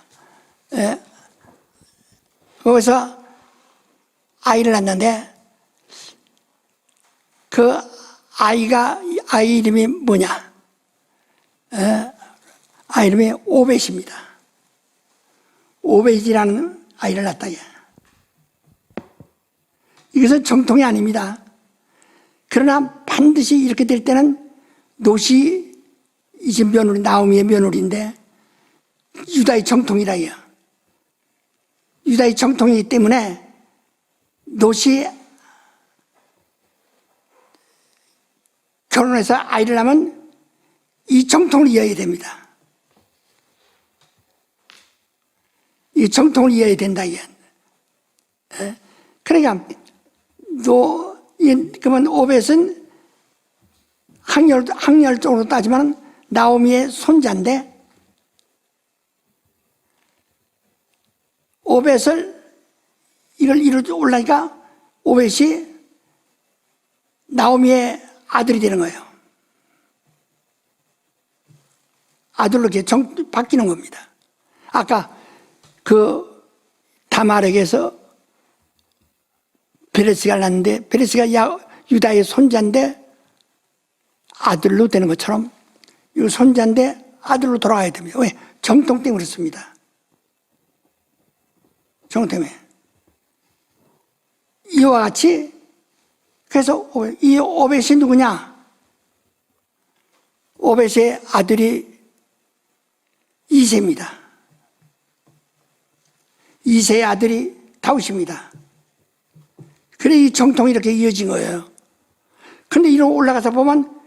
거기서 아이를 낳는데 그 아이 이름이 뭐냐? 아이 이름이 오벳입니다. 오벳이라는 아이를 낳았다. 이것은 정통이 아닙니다. 그러나 반드시 이렇게 될 때는 롯이 이 집 며느리, 나오미의 며느리인데 유다의 정통이라요. 유다의 정통이기 때문에 롯이 결혼해서 아이를 낳으면 이 정통을 이어야 됩니다. 이 정통을 이어야 된다. 그러니까 그러면 오벳은 학렬적으로 따지면 나오미의 손자인데 오벳을 이걸 이루려니까 오벳이 나오미의 아들이 되는 거예요. 아들로 이렇게 바뀌는 겁니다. 아까 그 다말에게서 베레스가 낳는데 베레스가 유다의 손자인데 아들로 되는 것처럼 이 손자인데 아들로 돌아가야 됩니다. 왜? 정통 때문에 그렇습니다. 정통 때문에. 이와 같이 그래서 이 오벳이 누구냐? 오벳의 아들이 이새입니다. 이새의 아들이 다윗입니다. 그래 이 정통이 이렇게 이어진 거예요. 그런데 이로 올라가서 보면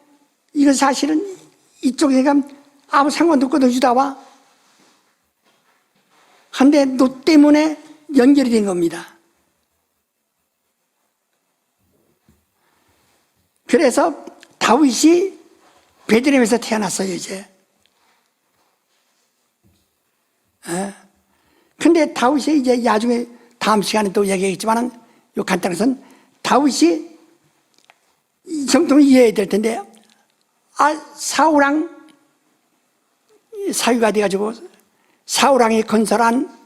이건 사실은 이쪽에 아무 상관도 없거든 유다와. 한데 롯 때문에 연결이 된 겁니다. 그래서 다윗이 베들레헴에서 태어났어요 이제. 근데 다윗이 이제 나중에 다음 시간에 또 얘기하겠지만은 요 간단해서는 다윗이 이 정통을 이해해야 될 텐데 사울왕 사위가 돼가지고 사울왕이 건설한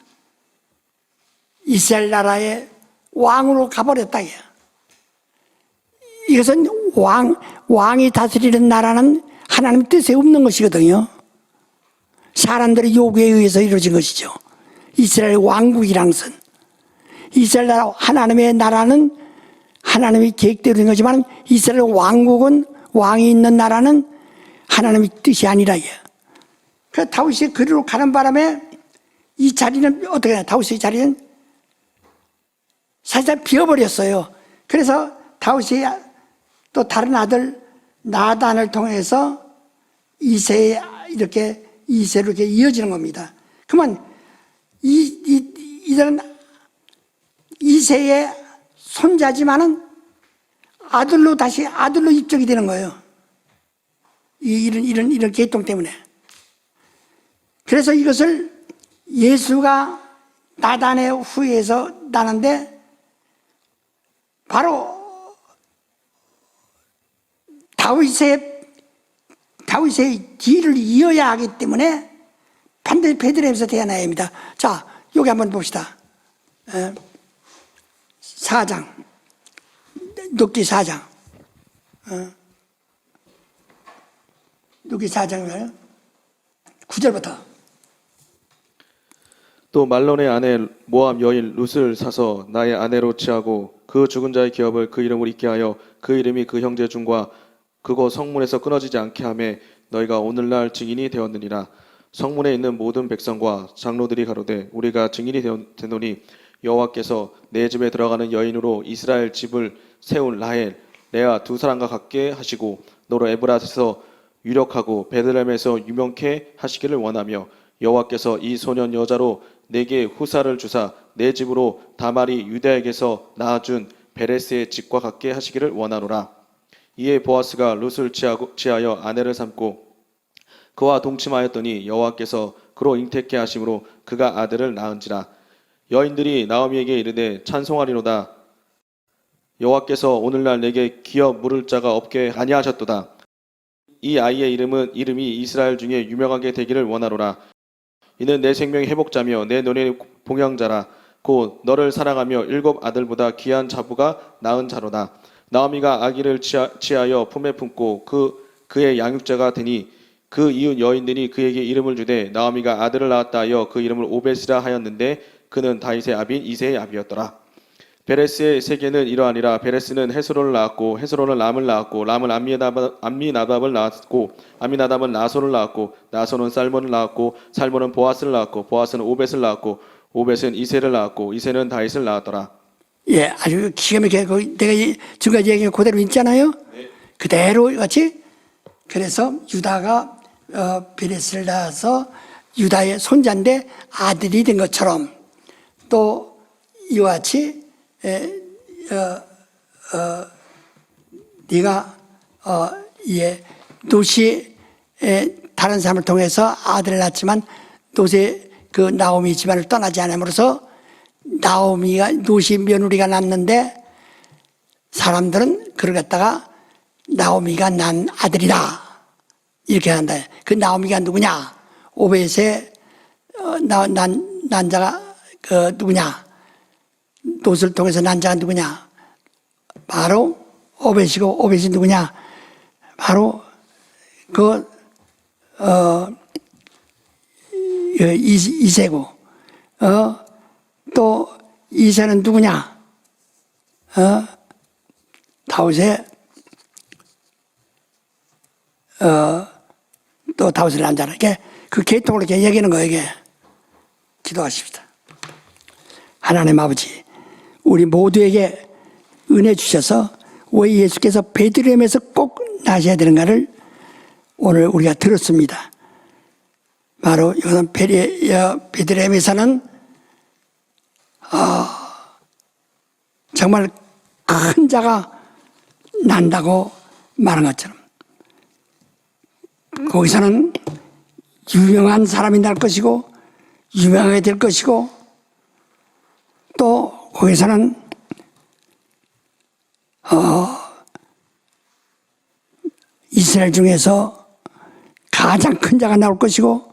이스라엘 나라의 왕으로 가버렸다. 이것은 왕이 다스리는 나라는 하나님 뜻에 없는 것이거든요. 사람들의 요구에 의해서 이루어진 것이죠. 이스라엘 왕국이란 것은 이스라엘 나라 하나님의 나라는 하나님의 계획대로 된 거지만 이스라엘 왕국은 왕이 있는 나라는 하나님의 뜻이 아니라. 그 다윗이 그리로 가는 바람에 이 자리는 어떻게 되냐? 다윗의 자리는 사실상 비어버렸어요. 그래서 다윗이 또 다른 아들 나단을 통해서 이새로 이렇게 이어지는 겁니다. 그러면 이들은 이새의 손자지만은 다시 아들로 입적이 되는 거예요. 이런 계통 때문에. 그래서 이것을 예수가 나단의 후예에서 나는데 바로 다윗의 뒤를 이어야 하기 때문에 반드시 베들레헴에서 태어나야 합니다. 자, 여기 한번 봅시다. 4장. 룻기 4장. 룻기 4장이에요. 9절부터. 또 말론의 아내 모압 여인 룻을 사서 나의 아내로 취하고 그 죽은 자의 기업을 그 이름으로 잊게 하여 그 이름이 그 형제 중과 그곳 성문에서 끊어지지 않게 하매 너희가 오늘날 증인이 되었느니라. 성문에 있는 모든 백성과 장로들이 가로되 우리가 증인이 되노니 여호와께서 내 집에 들어가는 여인으로 이스라엘 집을 세운 라헬 레아 두 사람과 같게 하시고 너로 에브라스에서 유력하고 베들레헴에서 유명케 하시기를 원하며 여호와께서 이 소년 여자로 내게 후사를 주사 내 집으로 다말이 유다에게서 낳아준 베레스의 집과 같게 하시기를 원하노라. 이에 보아스가 룻을 취하여 아내를 삼고 그와 동침하였더니 여호와께서 그로 잉태케 하심으로 그가 아들을 낳은지라. 여인들이 나오미에게 이르되 찬송하리로다. 여호와께서 오늘날 내게 기어 물을 자가 없게 아니하셨도다. 이 아이의 이름이 이스라엘 중에 유명하게 되기를 원하노라. 이는 내 생명의 회복자며 내 눈의 봉양자라. 곧 너를 사랑하며 7 아들보다 귀한 자부가 낳은 자로다. 나오미가 아기를 취하여 품에 품고 그의 양육자가 되니 그 이웃 여인들이 그에게 이름을 주되 나오미가 아들을 낳았다 하여 그 이름을 오벳이라 하였는데 그는 다윗의 아비인 이새의 아비였더라. 베레스의 세계는 이러하니라. 베레스는 헤스론을 낳았고 헤스론은 람을 낳았고 람은 암미나답을 낳았고 암미나답은 나손을 낳았고 나손은 살몬을 낳았고 살몬은 보아스를 낳았고 보아스는 오벳을 낳았고 오벳은 이새를 낳았고 이새는 다윗을 낳았더라. 예, 아주 기가 막히게 내가 지금까지 얘기한 그대로 있잖아요. 네. 그대로 같이. 그래서 유다가 베레스를 낳아서 유다의 손자인데 아들이 된 것처럼 또 이와 같이 네가 노시 다른 사람을 통해서 아들을 낳았지만 노시 그 나오미 집안을 떠나지 않음으로써 나오미가 노시 며느리가 낳았는데 사람들은 그걸 갖다가 나오미가 난 아들이다 이렇게 한다. 그 나오미가 누구냐? 오벳의 난 자가 그 누구냐? 노스를 통해서 난 자가 누구냐? 바로 오벳이고 오벳이 누구냐? 바로 이새고 또 이새는 누구냐? 다윗의 또 다윗을 낳은 자라. 그 계통을 이렇게 얘기하는 거예요. 이게 기도하십시다. 하나님 아버지, 우리 모두에게 은혜 주셔서 왜 예수께서 베들레헴에서 꼭 나셔야 되는가를 오늘 우리가 들었습니다. 바로 이것은 베들레헴에서는 정말 큰 자가 난다고 말한 것처럼 거기서는 유명한 사람이 날 것이고 유명하게 될 것이고 또 거기서는 이스라엘 중에서 가장 큰 자가 나올 것이고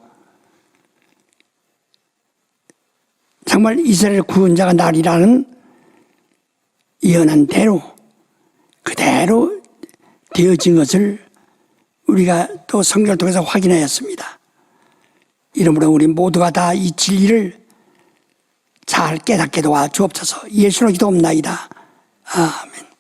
정말 이스라엘 구원자가 나리라는 예언한 대로 그대로 되어진 것을 우리가 또 성경을 통해서 확인하였습니다. 이러므로 우리 모두가 다 이 진리를 잘 깨닫게 도와 주옵소서. 예수로 기도옵나이다. 아멘.